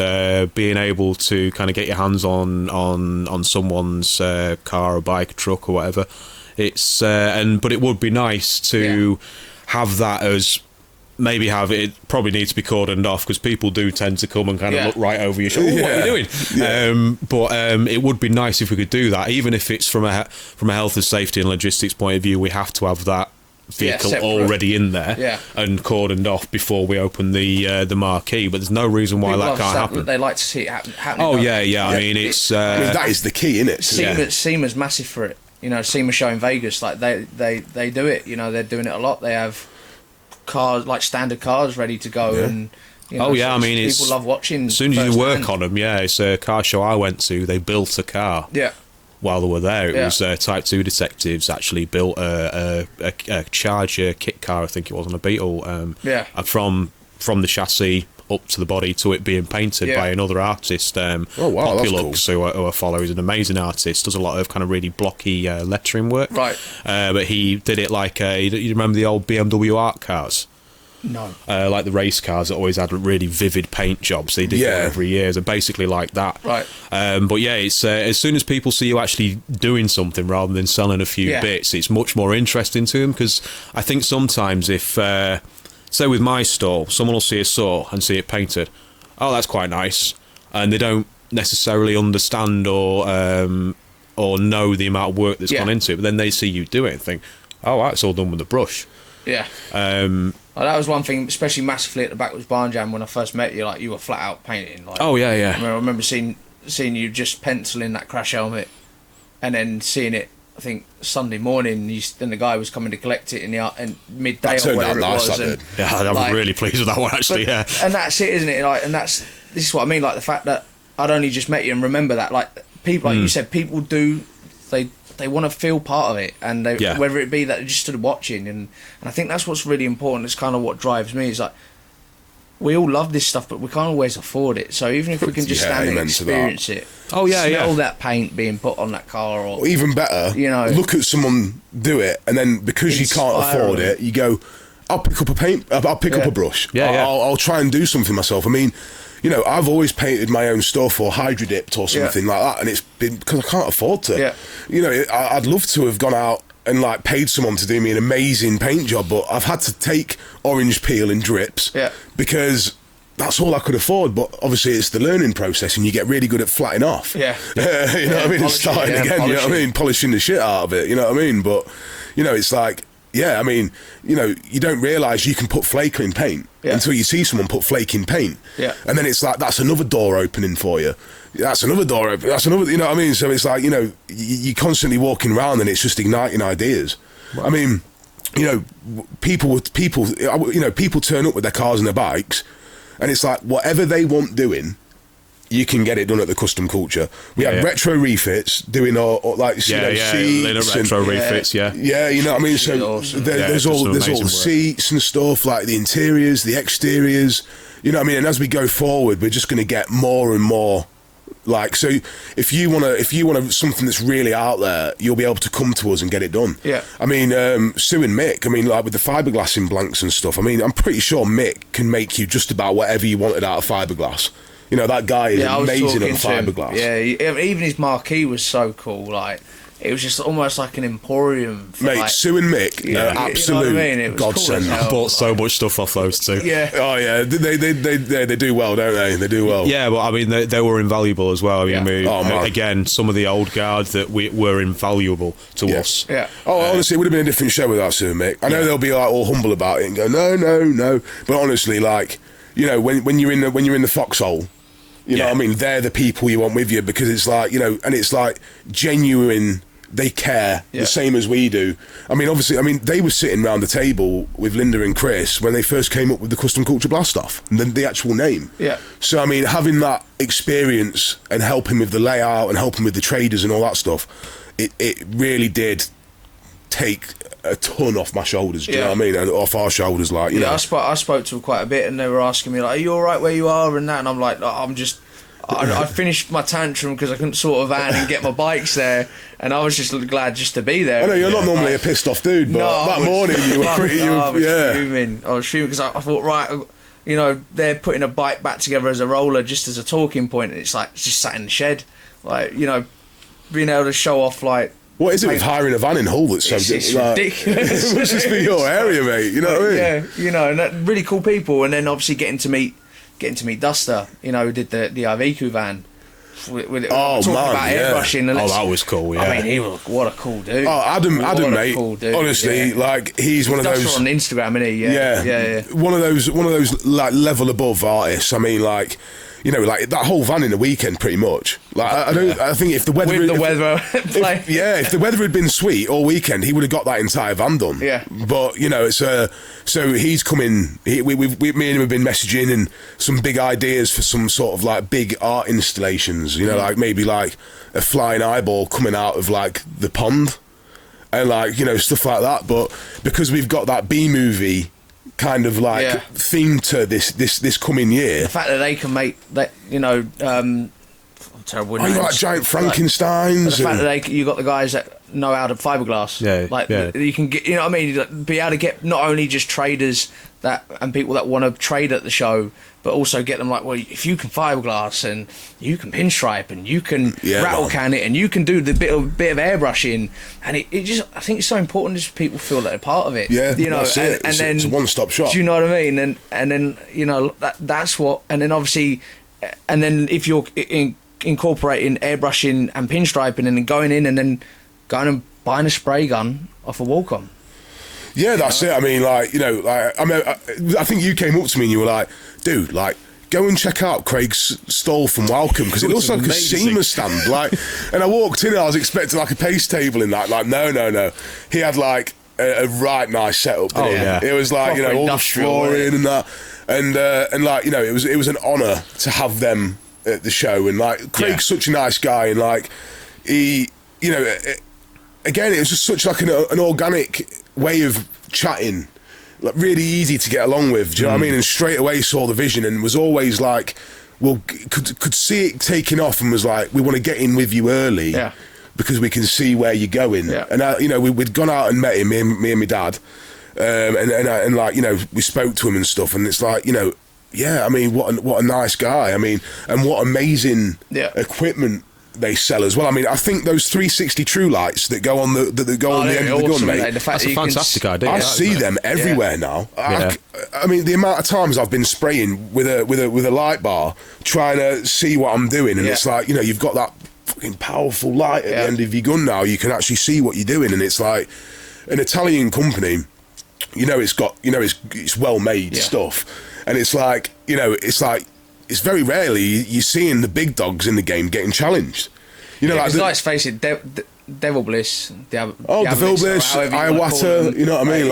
being able to kind of get your hands on someone's car or bike, or truck or whatever. It's but it would be nice to have that as. Maybe have it probably needs to be cordoned off because people do tend to come and kind of look right over your shoulder. What are you doing? But it would be nice if we could do that, even if it's from a health and safety and logistics point of view. We have to have that vehicle already in there and cordoned off before we open the marquee. But there's no reason why that can't happen. They like to see it happen. Oh yeah. I mean, it's that is the key, isn't it? SEMA's massive for it. You know, SEMA show in Vegas, like they do it. You know, they're doing it a lot. They have cars, like standard cars, ready to go, and you know, I mean, people love watching. As soon as you work on them, it's a car show I went to. They built a car. While they were there, it was Type 2 detectives actually built a Charger kit car, I think it was, on a Beetle. From the chassis up to the body to it being painted by another artist, Populux, cool. who I follow. He's an amazing artist, does a lot of kind of really blocky lettering work. Right. But he did it like, you remember the old BMW art cars? No. Like the race cars that always had really vivid paint jobs. They did it every year. So basically like that. Right. But it's as soon as people see you actually doing something rather than selling a few bits, it's much more interesting to them, because I think sometimes if... So with my stall, someone will see a saw and see it painted. Oh, that's quite nice. And they don't necessarily understand or know the amount of work that's gone into it. But then they see you do it and think, Oh, right, it's all done with the brush. Yeah. That was one thing, especially massively at the Backwoods Barn Jam when I first met you. Like, you were flat out painting. Like, oh yeah. I remember seeing you just penciling that crash helmet, and then seeing it. I think Sunday morning, then the guy was coming to collect it in midday or whatever it was. Yeah, I was really pleased with that one actually. Yeah. And that's it, isn't it? Like, this is what I mean. Like the fact that I'd only just met you and remember that. Like people, like you said, people do. They want to feel part of it, and whether it be that they just stood watching, and I think that's what's really important. It's kind of what drives me. Is like we all love this stuff, but we can't always afford it. So even if we can just stand and experience it, smell that paint being put on that car, or even better, look at someone do it, and then because you can't afford it, you go, I'll pick up a paint, I'll pick up a brush, I'll try and do something myself. I mean, I've always painted my own stuff or hydro-dipped or something like that, and it's been because I can't afford to. I'd love to have gone out and like paid someone to do me an amazing paint job, but I've had to take orange peel and drips because that's all I could afford. But obviously it's the learning process, and you get really good at flatting off. You know what I mean? Starting again, polishing. You know what I mean? Polishing the shit out of it, you know what I mean? But, it's like, I mean, you don't realise you can put flake in paint until you see someone put flake in paint. And then it's like, that's another door opening for you. That's another door opening. That's another, you know what I mean? So it's like, you're constantly walking around and it's just igniting ideas. Wow. I mean, people turn up with their cars and their bikes, and it's like, whatever they want doing, you can get it done at the Kustom Kulture. We had retro refits doing seats retro refits. You know what I mean. So there's all the seats and stuff, like the interiors, the exteriors. You know what I mean. And as we go forward, we're just going to get more and more. Like, so if you want something that's really out there, you'll be able to come to us and get it done. I mean, Sue and Mick, I mean, like with the fiberglass in blanks and stuff, I mean, I'm pretty sure Mick can make you just about whatever you wanted out of fiberglass. That guy is amazing on fiberglass. Even his marquee was so cool. Like, it was just almost like an emporium. Mate, Sue and Mick, absolute godsend. I bought so much stuff off those two. Oh yeah, they do well, don't they? They do well. Yeah, but I mean, they were invaluable as well. I mean, again, some of the old guard that were invaluable to us. Honestly, it would have been a different show without Sue and Mick. I know they'll be like all humble about it and go, no. But honestly, like, when you're in the foxhole. You know what I mean? They're the people you want with you, because it's like, and it's like genuine, they care the same as we do. I mean, obviously, they were sitting around the table with Linda and Chris when they first came up with the Kustom Kulture Blast Off, and then the actual name. So, I mean, having that experience and helping with the layout and helping with the traders and all that stuff, it really did take a ton off my shoulders, do you know what I mean? And off our shoulders, like, I spoke to them quite a bit, and they were asking me, like, are you alright where you are and that? And I'm like, I finished my tantrum because I couldn't sort of van and get my bikes there, and I was just glad just to be there. I know you're not normally a pissed off dude, but that morning you were pretty. I was fuming because I thought, right, they're putting a bike back together as a roller just as a talking point, and it's like it's just sat in the shed, like, being able to show off, like. What is it with hiring a van in Hull that's so it's ridiculous? It must just be your area, mate. You know what I mean? Yeah, and that, really cool people, and then obviously getting to meet Duster, who did the Iveco van. Airbrushing. And that was cool. Yeah, I mean, what a cool dude. Oh, Adam, mate. Cool dude. Honestly, like, he's one of those. Duster on Instagram, isn't he? Yeah. One of those like level above artists. I mean, like. Like that whole van in a weekend, pretty much. Like, I think if the weather, if the weather had been sweet all weekend, he would have got that entire van done. But it's so he's coming. Me and him have been messaging and some big ideas for some sort of like big art installations. Like maybe like a flying eyeball coming out of like the pond, and like stuff like that. But because we've got that B movie kind of like theme to this coming year. The fact that they can make that, terrible names. Like giant Frankensteins. The fact that you got the guys that know how to fiberglass. You can get, I mean, like, be able to get not only just traders and people that want to trade at the show, but also get them like, well, if you can fiberglass and you can pinstripe and you can rattle can it and you can do the bit of airbrushing, and it just, I think it's so important just people feel that they're part of it. That's it. And then it's a one-stop shop. Do you know what I mean? And then that's what. And then obviously, and then if you're incorporating airbrushing and pinstriping, and then going in and then going and buying a spray gun off a Walcom. Yeah, that's it. I mean, like, you know, like, I think you came up to me and you were like, dude, like, go and check out Craig's stall from Welcome, because it looks like amazing. A SEMA stand. Like, and I walked in and I was expecting like a pace table in that. Like, no. He had like a right nice setup. Oh, yeah. It was like, you know, all the flooring and that. And like, you know, it was an honour to have them at the show. And like, Craig's such a nice guy, and like, he, you know, again, it was just such like an organic way of chatting. Like, really easy to get along with, do you know what I mean? And straight away saw the vision and was always like, well, could see it taking off, and was like, we want to get in with you early because we can see where you're going. Yeah. And you know, we'd gone out and met him, me and my dad, and like, you know, we spoke to him and stuff, and it's like, you know, I mean, what a nice guy. I mean, and what amazing equipment they sell as well. I mean, I think those 360 True Lights that go on the end of the gun, mate. That's a fantastic idea. I see them everywhere now. I mean, the amount of times I've been spraying with a light bar trying to see what I'm doing, and it's like, you know, you've got that fucking powerful light at the end of your gun now. You can actually see what you're doing, and it's like an Italian company. You know, it's well made stuff, and it's like, you know, it's very rarely you're seeing the big dogs in the game getting challenged. You know, like, let's face it, Devil Bliss, Devil Bliss, Iwata, you know what I mean?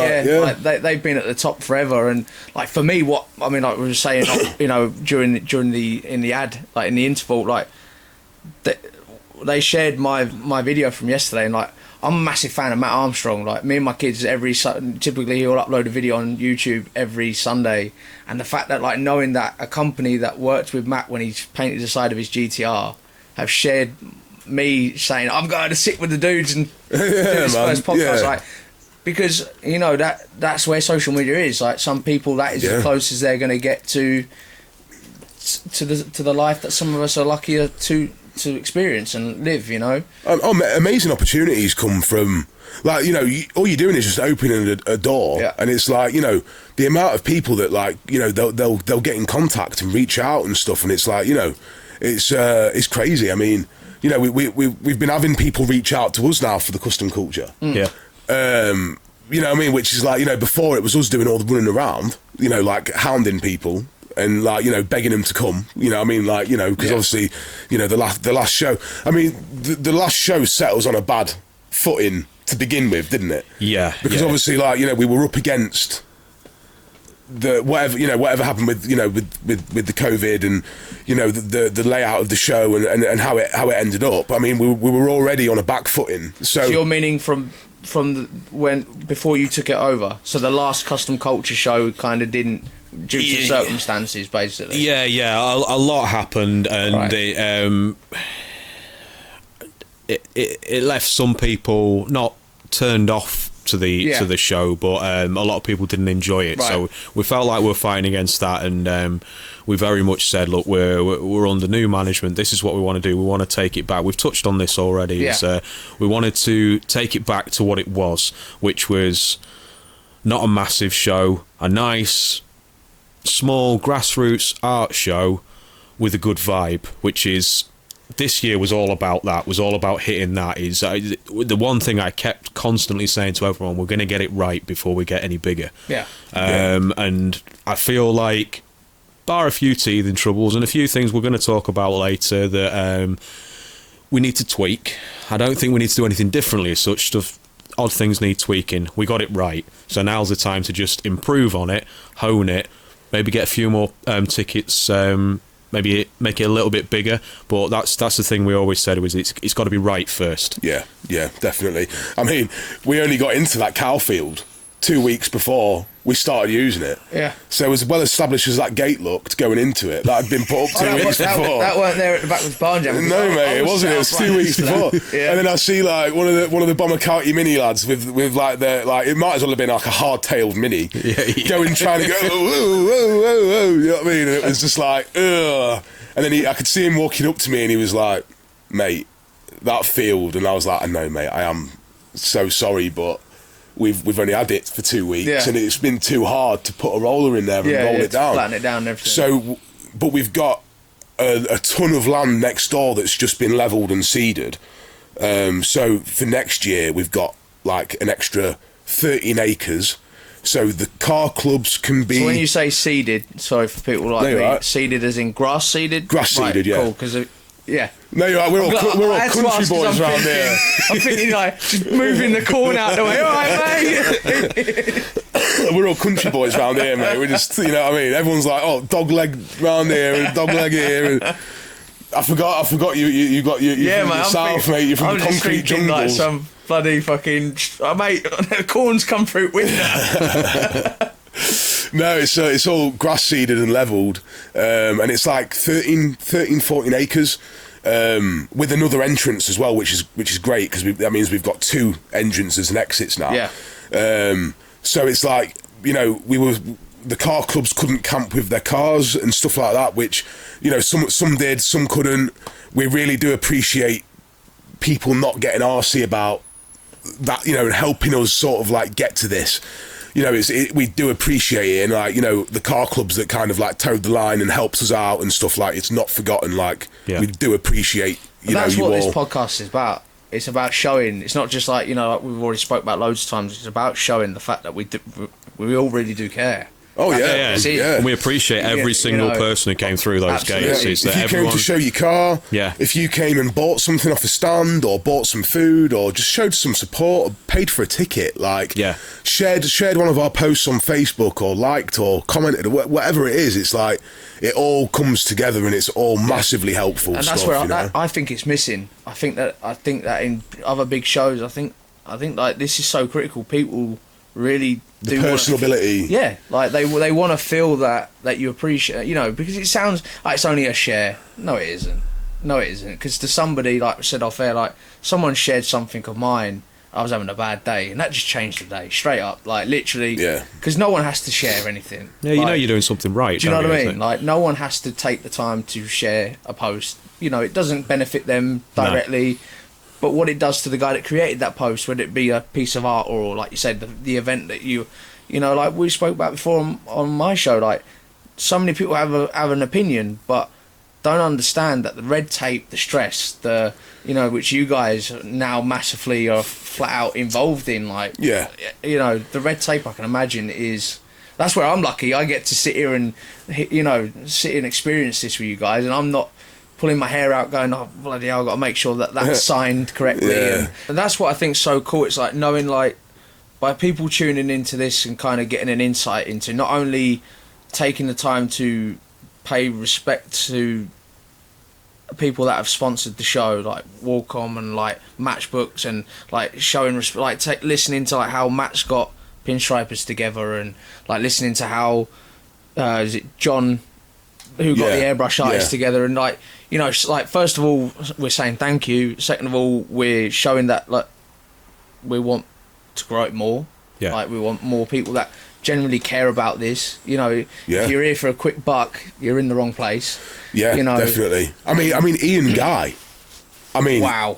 Like, they've been at the top forever, and like, for me, what I mean, like we were saying, you know, during the ad, like in the interval, like they shared my video from yesterday, and like, I'm a massive fan of Matt Armstrong. Like, me and my kids, typically he'll upload a video on YouTube every Sunday, and the fact that, like, knowing that a company that worked with Matt when he painted the side of his GTR have shared me saying, I'm going to sit with the dudes and do this first podcast, like, because, you know, that's where social media is. Like, some people, that is the closest they're going to get to the life that some of us are luckier to experience and live, you know. Amazing opportunities come from, like, you know, all you're doing is just opening a door, and it's like, you know, the amount of people that, like, you know, they'll get in contact and reach out and stuff, and it's like, you know, it's crazy. I mean, you know, we've been having people reach out to us now for the Kustom Kulture. You know what I mean, which is like, you know, before it was us doing all the running around, you know, like hounding people and, like, you know, begging them to come, you know what I mean, like, you know, because obviously, you know, the last show, I mean, the last show set us on a bad footing to begin with, didn't it? Because obviously, like, you know, we were up against whatever happened with, you know, with the COVID, and, you know, the layout of the show and how it ended up. I mean, we were already on a back footing. So you're meaning from before you took it over, so the last Kustom Kulture show kind of didn't, due to circumstances, basically. A lot happened, and it left some people not turned off to the show, but a lot of people didn't enjoy it. So we felt like we were fighting against that, and we very much said, look, we're under new management. This is what we want to do. We want to take it back. We've touched on this already. We wanted to take it back to what it was, which was not a massive show, a nice small grassroots art show with a good vibe, which is, this year was all about that, was all about hitting that. Is the one thing I kept constantly saying to everyone, we're going to get it right before we get any bigger. And I feel like, bar a few teething troubles and a few things we're going to talk about later that we need to tweak. I don't think we need to do anything differently as such. Stuff, odd things need tweaking. We got it right, so now's the time to just improve on it, hone it, maybe get a few more tickets, maybe make it a little bit bigger. But that's the thing we always said, was it's got to be right first. Yeah, definitely. I mean, we only got into that cow field 2 weeks before we started using it. So it was well established as that gate looked going into it. That had been put up 2 weeks before. That weren't there at the Backwoods Barn Jam. No, mate, it wasn't. It was 2 weeks before. And then I see, like, one of the Bomber County mini lads with like it might as well have been like a hard-tailed mini going, trying to go, whoa, you know what I mean? And it was just like, ugh. And then I could see him walking up to me, and he was like, mate, that field. And I was like, I know, mate, I am so sorry, but we've only had it for 2 weeks, and it's been too hard to put a roller in there and roll it down. Flatten it down and everything. So, but we've got a ton of land next door that's just been levelled and seeded. So for next year, we've got like an extra 13 acres. So the car clubs can be... So when you say seeded, sorry for people like me, right. Seeded as in grass seeded? Grass seeded, yeah. Cool, because... Yeah. No, you're right. We're all country boys around here. I'm thinking like just moving the corn out the way. All right, mate. We're all country boys around here, mate. We're just, you know what I mean. Everyone's like, oh, dog leg round here and dog leg here. And I forgot you got you. You're from the south, mate. You're from the concrete jungles. Like some bloody fucking mate. Corn's come through window. No, it's all grass seeded and levelled, and it's like 13, 14 acres, with another entrance as well, which is great because that means we've got 2 entrances and exits now. Yeah. So it's like, you know, the car clubs couldn't camp with their cars and stuff like that, which, you know, some did, some couldn't. We really do appreciate people not getting arsey about that, you know, and helping us sort of like get to this. You know, we do appreciate it, and like, you know, the car clubs that kind of like towed the line and helped us out and stuff, like, it's not forgotten. Like, we do appreciate, that's you what all. This podcast is about. It's about showing. It's not just like, you know, like we've already spoke about loads of times. It's about showing the fact that we all really do care. Oh yeah. And we appreciate every single person who came through those gates. If you came to show your car, if you came and bought something off the stand or bought some food or just showed some support or paid for a ticket, like shared one of our posts on Facebook or liked or commented or whatever it is, it's like it all comes together and it's all massively helpful. And that's where I think it's missing. I think that in other big shows, I think like this is so critical. People really the personability, like they want to feel that you appreciate, you know, because it sounds like it's only a share. No, it isn't. Because to somebody, like I said off air, like someone shared something of mine. I was having a bad day, and that just changed the day straight up. Like literally, because no one has to share anything. Yeah, you know you're doing something right. Do you know what I mean? Like no one has to take the time to share a post. You know, it doesn't benefit them directly. No. But what it does to the guy that created that post, whether it be a piece of art or, like you said, the event that you know, like we spoke about before on my show, like so many people have an opinion, but don't understand that the red tape, the stress, you know, which you guys now massively are flat out involved in, like, you know, the red tape, I can imagine that's where I'm lucky. I get to sit here and, you know, experience this with you guys, and I'm not pulling my hair out going, oh bloody hell, I've got to make sure that that's signed correctly. And that's what I think's so cool. It's like knowing, like, by people tuning into this and kind of getting an insight into not only taking the time to pay respect to people that have sponsored the show, like Walcom and like Matchbooks, and like showing respect, like listening to like how Matt's got Pinstripers together, and like listening to how is it John who got the airbrush artists together, and like, you know, like first of all we're saying thank you, second of all we're showing that like we want to grow it more, like we want more people that generally care about this, you know. If you're here for a quick buck, you're in the wrong place, you know. Definitely. I mean Ian Guy, wow.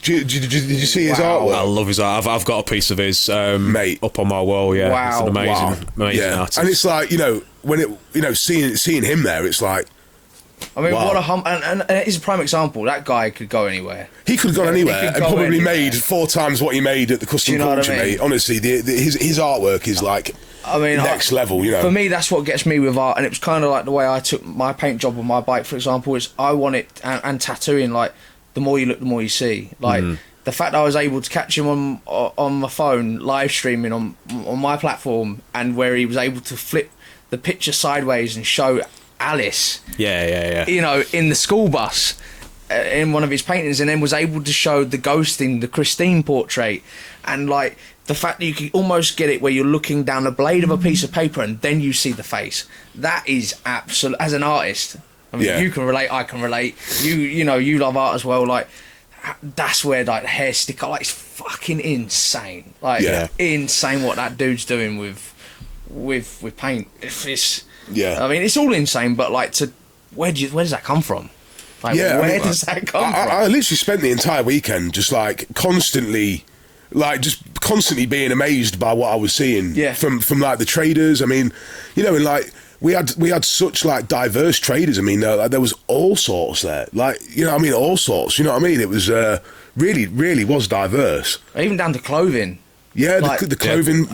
Did you see his artwork? I love his art. I've got a piece of his mate up on my wall. It's an amazing artist. And it's like, you know, when it, you know, seeing him there, it's like, I mean, what a and it's a prime example. That guy could go anywhere. He could have gone anywhere and probably made 4 times what he made at the Kustom Kulture, mate. Honestly, his artwork is like, next level, you know. For me, that's what gets me with art, and it was kind of like the way I took my paint job on my bike, for example. Is I want it, and tattooing, like, the more you look, the more you see. Like, the fact that I was able to catch him on my phone, live streaming on my platform, and where he was able to flip the picture sideways and show Alice, you know, in the school bus, in one of his paintings, and then was able to show the ghosting, the Christine portrait, and like the fact that you can almost get it where you're looking down the blade of a piece of paper and then you see the face. That is absolute, as an artist, I mean, you can relate, I can relate. You know, you love art as well. Like, that's where like the hair stick out. Like, it's fucking insane. Like, insane what that dude's doing with paint. It's I mean, it's all insane. But like, where does that come from? Like, where does that come from? I literally spent the entire weekend just like constantly being amazed by what I was seeing from like the traders. I mean, you know, and like. We had such like diverse traders. I mean, there was all sorts there. Like, you know, I mean, all sorts. You know what I mean? It was really was diverse. Even down to clothing. Yeah, like, the clothing,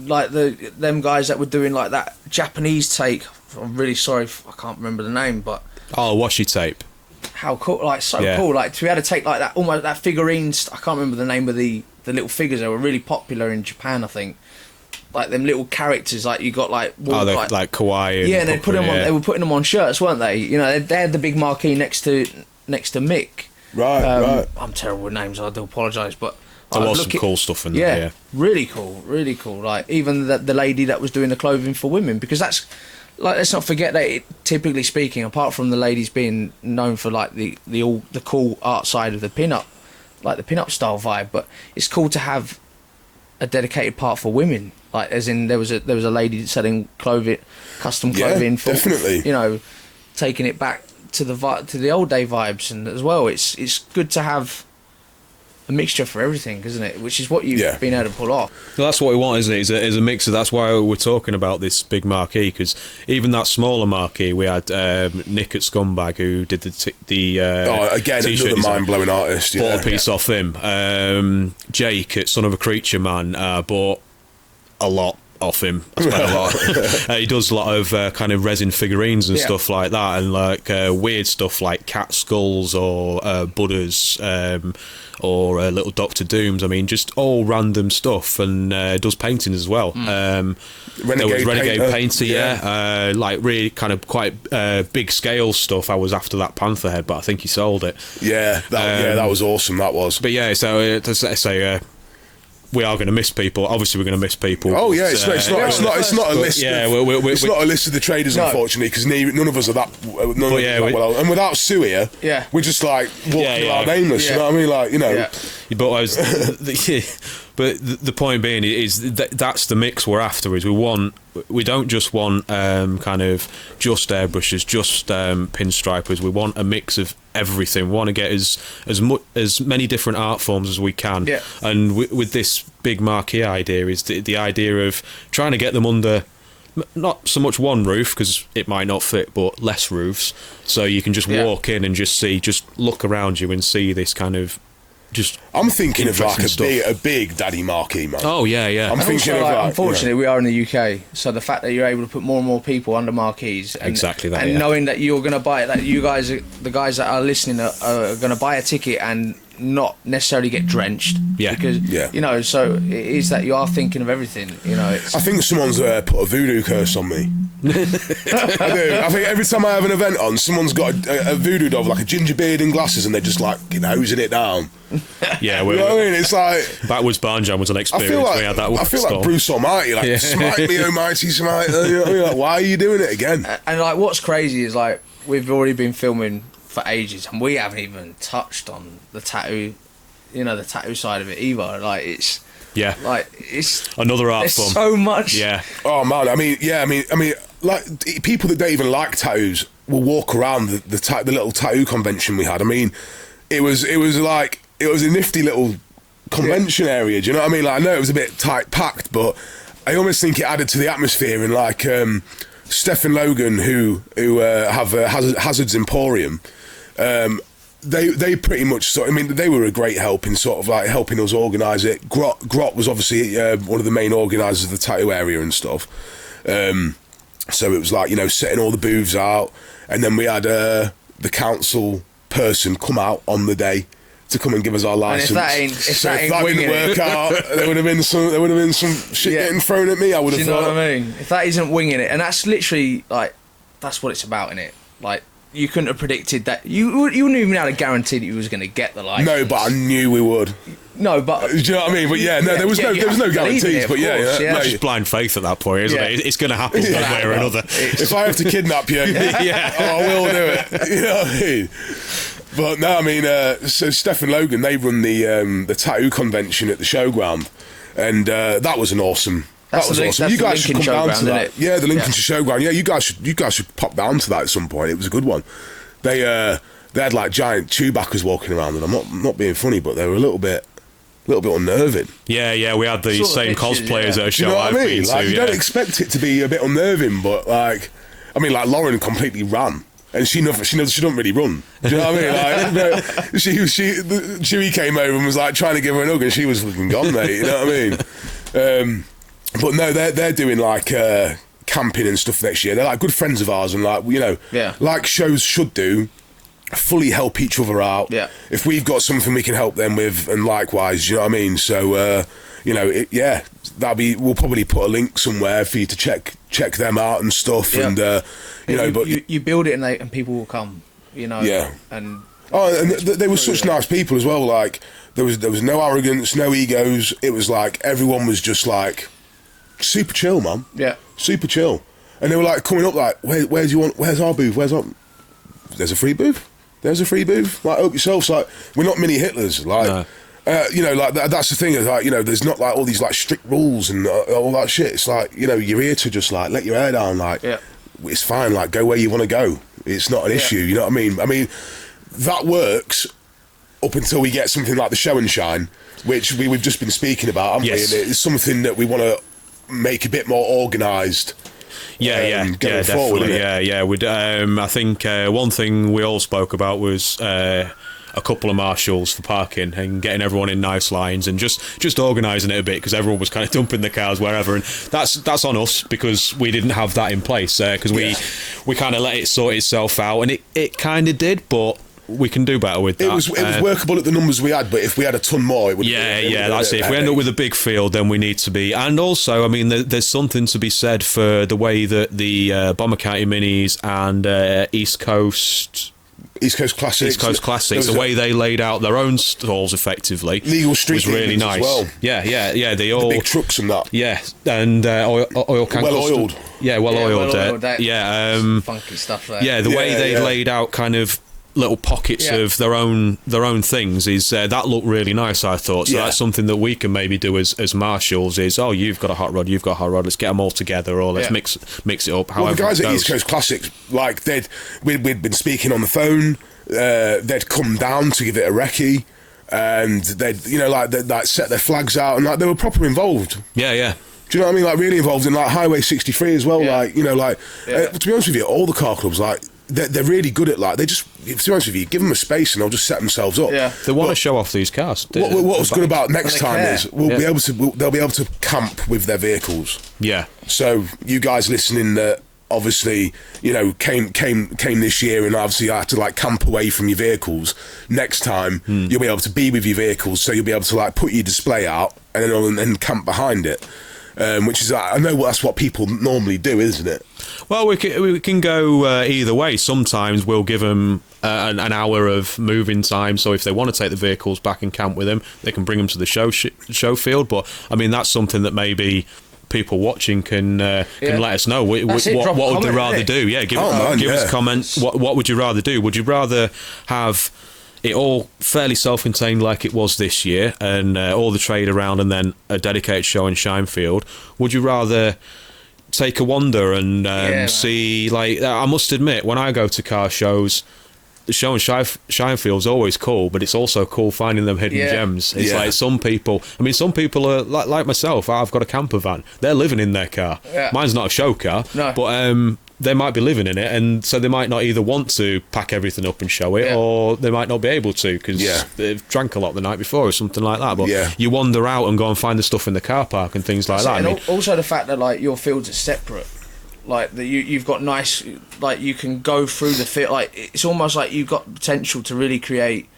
like them guys that were doing like that Japanese take. I'm really sorry, I can't remember the name, but washi tape. How cool! Like cool. Like to be able to take like that, almost that figurines. I can't remember the name of the little figures. They were really popular in Japan, I think. Like them little characters, like you got like like kawaii. Yeah, and they put them on. They were putting them on shirts, weren't they? You know, they had the big marquee next to Mick. Right. I'm terrible with names. I do apologise, but there was some cool stuff in there. Yeah, really cool. Like even the lady that was doing the clothing for women, because that's like, let's not forget that typically speaking, apart from the ladies being known for like the cool art side of the pin-up, like the pin-up style vibe, but it's cool to have a dedicated part for women. Like as in there was a lady selling custom clothing for, definitely, you know, taking it back to the old day vibes, and as well it's good to have a mixture for everything, isn't it? Which is what you've been able to pull off. Well, that's what we want, isn't it? Is a mixer. That's why we're talking about this big marquee, because even that smaller marquee, we had Nick at Scumbag who did again t-shirt another mind-blowing artist. Bought a piece off him. Jake at Son of a Creature Man bought a lot off him. I spent a lot. He does a lot of kind of resin figurines and stuff like that, and like weird stuff like cat skulls or Buddhas. Or little Doctor Dooms. I mean, just all random stuff, and does paintings as well. Renegade Painter, like really kind of quite big scale stuff. I was after that Panther head, but I think he sold it. That was awesome. That was. But yeah, so to say. We are going to miss people. Obviously, we're going to miss people. Oh yeah, it's not a list. Yeah, it's not a list of the traders, unfortunately, because none of us are that. Well, and without Sue here, we're just like walking around aimless. You know what I mean? Like, you know. Yeah. But the point being is that's the mix we're after. Is we don't just want kind of just airbrushes, just pinstripers. We want a mix of everything. We want to get as many different art forms as we can. Yeah. And with this big marquee idea is the idea of trying to get them under not so much one roof, because it might not fit, but less roofs, so you can just walk in and just look around you and see this kind of. I'm thinking of like a big daddy marquee, man. Oh yeah. I'm thinking of like, unfortunately, we are in the UK, so the fact that you're able to put more and more people under marquees, and knowing that you're going to buy it, that you guys, the guys that are listening, are going to buy a ticket and not necessarily get drenched. Yeah. Because you know, so it is that you are thinking of everything. You know, I think someone's put a voodoo curse on me. I do. I think every time I have an event on, someone's got a voodoo doll, like a ginger beard and glasses, and they're just like hosing it down. Yeah, you know what I mean? It's like Backwards Barnjam was an experience. I feel like Bruce Almighty, like smite me, Almighty, smite. You know what I mean? Like, why are you doing it again? And like, what's crazy is like we've already been filming for ages, and we haven't even touched on the tattoo, you know, the tattoo side of it either. Like it's another art form. So much. Yeah. Oh man, I mean, like people that don't even like tattoos will walk around the little tattoo convention we had. I mean, it was a nifty little convention area. Do you know what I mean? Like, I know it was a bit tight packed, but I almost think it added to the atmosphere. And like Steph and Logan, who have Hazard's Emporium. They pretty much they were a great help in sort of like helping us organise it. Grot was obviously one of the main organisers of the tattoo area and stuff. So it was like, you know, setting all the booths out, and then we had the council person come out on the day to come and give us our licence. If that didn't work out, there would have been some shit getting thrown at me. I would have thought. You know what I mean? If that isn't winging it, and that's literally like that's what it's about, innit? Like. You couldn't have predicted that. You wouldn't even be able to guarantee that you was going to get the license. No, but I knew we would. No, but do you know what I mean? But there was no guarantees. But no, just blind faith at that point, isn't it? It's going to happen one way or another. If I have to kidnap you, I will do it. You know what I mean? But no, I mean, so Steph and Logan, they run the tattoo convention at the showground, and that was an awesome. That was awesome. You guys should come down to that. Yeah, the Lincolnshire Showground. Yeah, you guys should pop down to that at some point. It was a good one. They had like giant Chewbaccas walking around, and I'm not being funny, but they were a little bit unnerving. Yeah, we had the same cosplayers at a show. You know what I mean? Like, you don't expect it to be a bit unnerving, but like, I mean, like Lauren completely ran. And she don't really run. Do you know what I mean? Like, Chewie came over and was like trying to give her an hug, and she was fucking gone, mate. You know what I mean? But no, they're doing like camping and stuff next year. They're like good friends of ours, and like like shows should do, fully help each other out. Yeah. If we've got something we can help them with, and likewise, you know what I mean. So we'll probably put a link somewhere for you to check them out and stuff. Yeah. And you build it and people will come. Yeah. And they were such nice people as well. Like there was no arrogance, no egos. It was like everyone was just like super chill, man. Yeah. Super chill. And they were like coming up like, where's our booth? There's a free booth. Like, help yourselves. Like, we're not mini Hitlers. Like, no. Like that's the thing. Is like, there's not like all these like strict rules and all that shit. It's like, you're here to just like let your hair down. Like, it's fine. Like, go where you want to go. It's not an issue. You know what I mean? I mean, that works up until we get something like the Show and Shine, which we've just been speaking about, haven't we? And it's something that we want to make a bit more organised. Definitely. Forward, I think one thing we all spoke about was a couple of marshals for parking and getting everyone in nice lines and just organising it a bit, because everyone was kind of dumping the cars wherever, and that's on us because we didn't have that in place, because we kind of let it sort itself out, and it kind of did, but we can do better with that. It was workable at the numbers we had, but if we had a ton more, it would. That's it. If we end up with a big field, then we need to be. And also, I mean, there's something to be said for the way that the Bomber County Minis and East Coast Classics, the way they laid out their own stalls effectively, legal street was really nice. As well. Yeah. They all the big trucks and that. Yeah, and oil can oiled. Yeah, well oiled. Funky stuff there. Yeah, the way they laid out kind of little pockets of their own things is that looked really nice, I thought. So that's something that we can maybe do as marshals is, you've got a hot rod, let's get them all together, or let's mix it up. Well, the guys at East Coast Classics, like we'd been speaking on the phone, they'd come down to give it a recce, and they'd set their flags out, and like they were proper involved. Yeah. Do you know what I mean? Like really involved in like Highway 63 as well. Like to be honest with you, all the car clubs like. They're really good at like to be honest with you, give them a space and they'll just set themselves up. Yeah, they want to show off these cars. What was good about next time is they'll be able to camp with their vehicles. Yeah. So you guys listening that obviously came this year and obviously had to like camp away from your vehicles. Next time you'll be able to be with your vehicles, so you'll be able to like put your display out and then camp behind it. Which is, I know that's what people normally do, isn't it? Well, we can go either way. Sometimes we'll give them an hour of moving time, so if they want to take the vehicles back and camp with them, they can bring them to the show field. But I mean, that's something that maybe people watching can let us know. What would they rather do? Yeah, give us a comment. What would you rather do? Would you rather have it all fairly self-contained like it was this year, and all the trade around, and then a dedicated Show and Shine field? Would you rather take a wander and see, like, I must admit, when I go to car shows, the Show and Shine field's always cool, but it's also cool finding them hidden gems. It's like some people are like myself. I've got a camper van. They're living in their car. Mine's not a show car, but they might be living in it, and so they might not either want to pack everything up and show it, or they might not be able to because they've drank a lot the night before or something like that. But you wander out and go and find the stuff in the car park and things like that. And also the fact that like your fields are separate, like that you've got nice, like you can go through the field. Like it's almost like you've got potential to really create.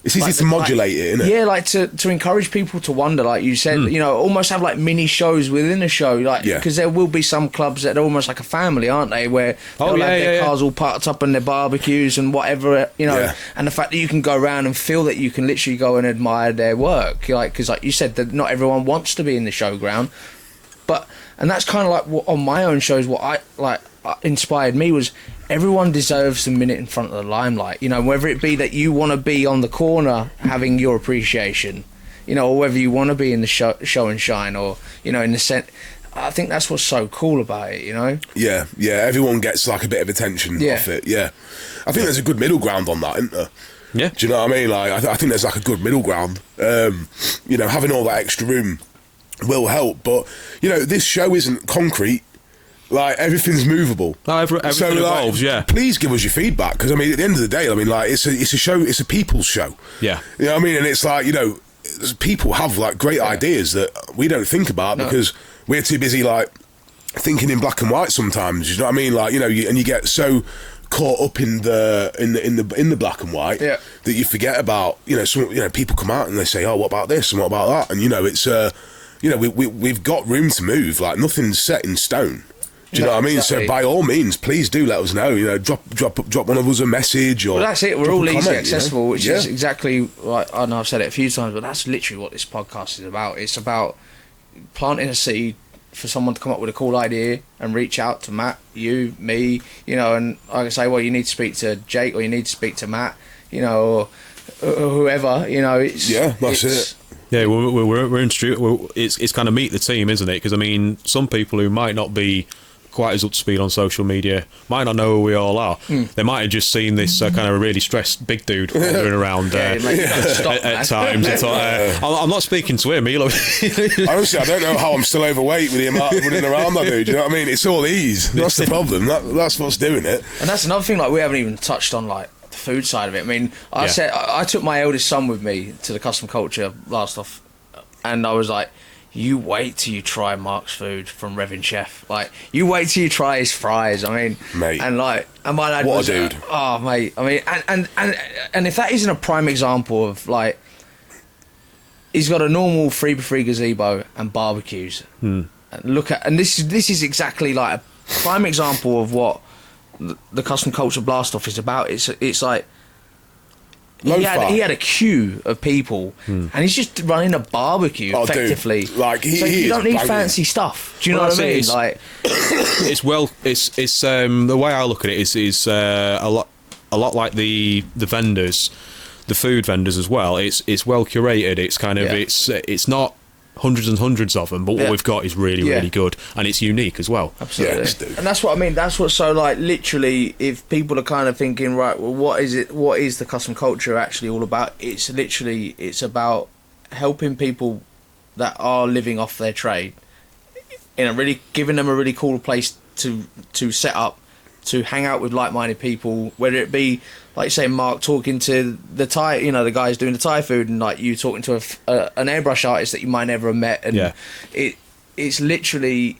It's easy to modulate it, isn't it? Yeah, like to encourage people to wander, like you said, almost have like mini shows within a show, like because there will be some clubs that are almost like a family, aren't they? Where they'll have their cars all parked up and their barbecues and whatever, and the fact that you can go around and feel that you can literally go and admire their work, like because like you said, that not everyone wants to be in the showground, and that's kind of like what on my own shows, what I like inspired me was. Everyone deserves a minute in front of the limelight, whether it be that you want to be on the corner having your appreciation, or whether you want to be in the show and shine, or, in the sense, I think that's what's so cool about it, Yeah, everyone gets like a bit of attention off it, I think there's a good middle ground on that, isn't there? Yeah. Do you know what I mean? Like, I think there's like a good middle ground. Having all that extra room will help, but, this show isn't concrete. Like, everything's movable. Everything evolves, Please give us your feedback, because, I mean, at the end of the day, I mean, like, it's a show, it's a people's show. Yeah. You know what I mean? And it's like, people have like great ideas that we don't think about because we're too busy like thinking in black and white sometimes. You know what I mean? Like, you know, and you get so caught up in the black and white that you forget about, you know, people come out and they say, oh, what about this and what about that? And you know, it's you know, we've got room to move. Like, nothing's set in stone. Do you know what I mean? Exactly. So by all means, please do let us know. You know, drop one of us a message or. Well, that's it. We're all easily accessible, which is exactly like I know I've said it a few times, but that's literally what this podcast is about. It's about planting a seed for someone to come up with a cool idea and reach out to Matt, you, me, you know, and I can say, well, you need to speak to Jake or you need to speak to Matt, you know, or whoever, you know. That's it. Yeah, it's kind of meet the team, isn't it? Because I mean, some people who might not be quite as up to speed on social media might not know who we all are. They might have just seen this kind of really stressed big dude wandering around at times. And thought, I'm not speaking to him. Honestly, I don't know how I'm still overweight with him running around that dude. You know what I mean? It's all ease. That's the problem. That's what's doing it. And that's another thing. Like, we haven't even touched on like the food side of it. I mean, I took my eldest son with me to the Kustom Kulture last off, and I was like, you wait till you try Mark's food from Revin Chef. Like, you wait till you try his fries. I mean, mate. And my lad what was a dude. Oh, mate. I mean, and if that isn't a prime example of like, he's got a normal 3x3 gazebo and barbecues. And this is exactly like a prime example of what the Kustom Kulture Blast Off is about. It's like. He had a queue of people, and he's just running a barbecue effectively. Dude. Like, you don't need fancy stuff. Do you know what I mean? Like, it's the way I look at it is a lot like the vendors, the food vendors as well. It's well curated. It's kind of it's not hundreds and hundreds of them, but what we've got is really good, and it's unique as well. Absolutely. And that's what I mean. That's what's so, like, literally, if people are kind of thinking, right, well, what is the Kustom Kulture actually all about? It's literally, it's about helping people that are living off their trade, giving them a really cool place to set up, to hang out with like-minded people, whether it be, like you say, Mark talking to the Thai, you know, the guys doing the Thai food, and like you talking to an airbrush artist that you might never have met, and it's literally,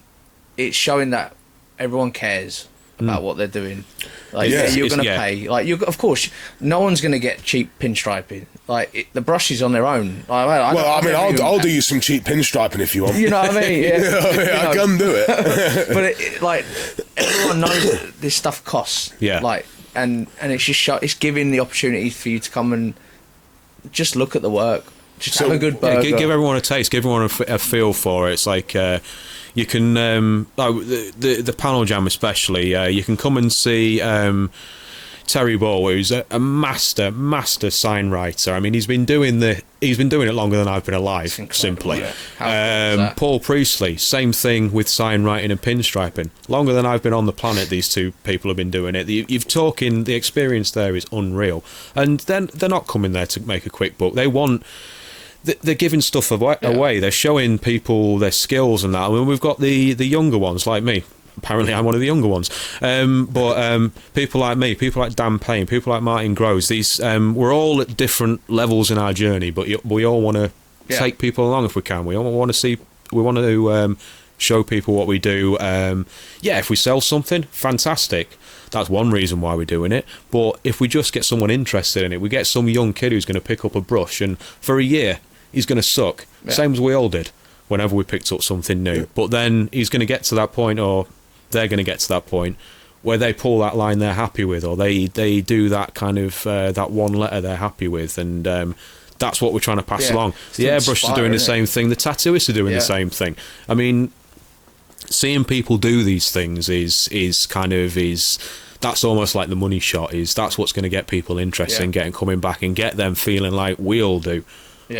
it's showing that everyone cares about what they're doing. Like, you're going to pay. Like, of course, no one's going to get cheap pinstriping. Like, the brushes on their own. Like, I'll do you some cheap pinstriping if you want. You know what I mean? Yeah. I can do it. But like, everyone knows that this stuff costs. Yeah. Like, and it's just it's giving the opportunity for you to come and just look at the work. Just have a good burger. Give everyone a taste. Give everyone a feel for it. It's like. You can the panel jam especially. You can come and see Terry Ball, who's a master sign writer. I mean, he's been doing it longer than I've been alive. Simply. Paul Priestley, same thing with sign writing and pinstriping. Longer than I've been on the planet, these two people have been doing it. You've talking. The experience there is unreal, and then they're not coming there to make a quick buck. They want. They're giving stuff away. They're showing people their skills and that. I mean, we've got the younger ones like me. Apparently, I'm one of the younger ones. But people like me, people like Dan Payne, people like Martin Groves. These we're all at different levels in our journey, but we all want to take people along if we can. We all want to see. We want to show people what we do. If we sell something, fantastic. That's one reason why we're doing it. But if we just get someone interested in it, we get some young kid who's going to pick up a brush, and for a year he's going to suck. Same as we all did whenever we picked up something new. But then he's going to get to that point, or they're going to get to that point where they pull that line they're happy with, or they do that kind of that one letter they're happy with, and that's what we're trying to pass along. The airbrush are doing the same thing. The tattooists are doing the same thing. I mean, seeing people do these things is that's almost like the money shot. That's what's going to get people interested in getting coming back and get them feeling like we all do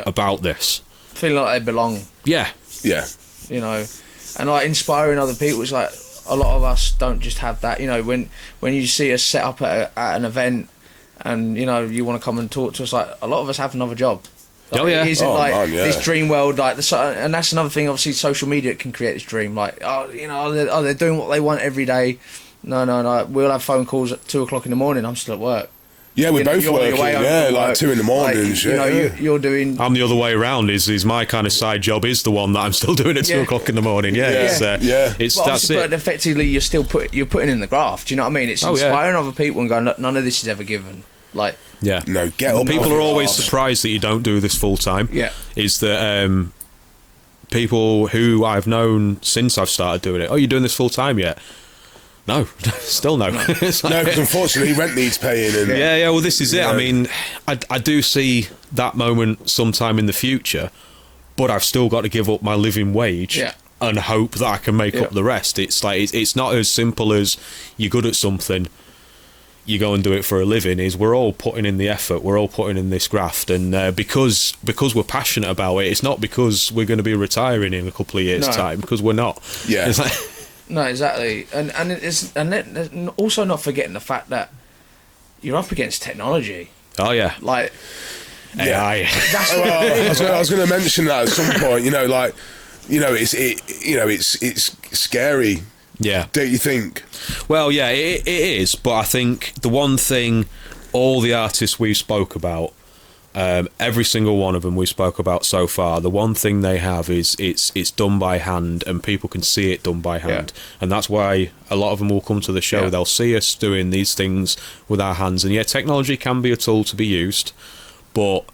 about this. Feeling like they belong. Yeah. You know, and like inspiring other people. It's like a lot of us don't just have that. You know, when you see us set up at an event, and you know you want to come and talk to us, like a lot of us have another job. Like, it isn't this dream world, like and that's another thing. Obviously, social media can create this dream. Like, they're doing what they want every day. No. We'll have phone calls at 2:00 in the morning. I'm still at work. Yeah, we're both working. Yeah, like 2 a.m. and shit. You know, you're doing. I'm the other way around. Is my kind of side job is the one that I'm still doing at 2 o'clock in the morning. It's that's it. But effectively, you're still putting in the graft. Do you know what I mean? It's inspiring other people and going, look, none of this is ever given. Like, no, get up. People are always surprised that you don't do this full time. Yeah, is that people who I've known since I've started doing it. Oh, you're doing this full time yet? No, still no. No, because unfortunately rent needs paying. And, well, this is it. I mean, I do see that moment sometime in the future, but I've still got to give up my living wage and hope that I can make up the rest. It's like it's not as simple as you're good at something, you go and do it for a living. Is we're all putting in the effort, we're all putting in this graft, and because we're passionate about it, it's not because we're going to be retiring in a couple of years' time, because we're not. Yeah. It's like, no, exactly, and also not forgetting the fact that you're up against technology. Oh yeah, like AI. That's I was going to mention that at some point. It's scary. Yeah, don't you think? Well, yeah, it is. But I think the one thing all the artists we spoke about, every single one of them we spoke about so far, the one thing they have is it's done by hand, and people can see it done by hand, and that's why a lot of them will come to the show. They'll see us doing these things with our hands, and technology can be a tool to be used, but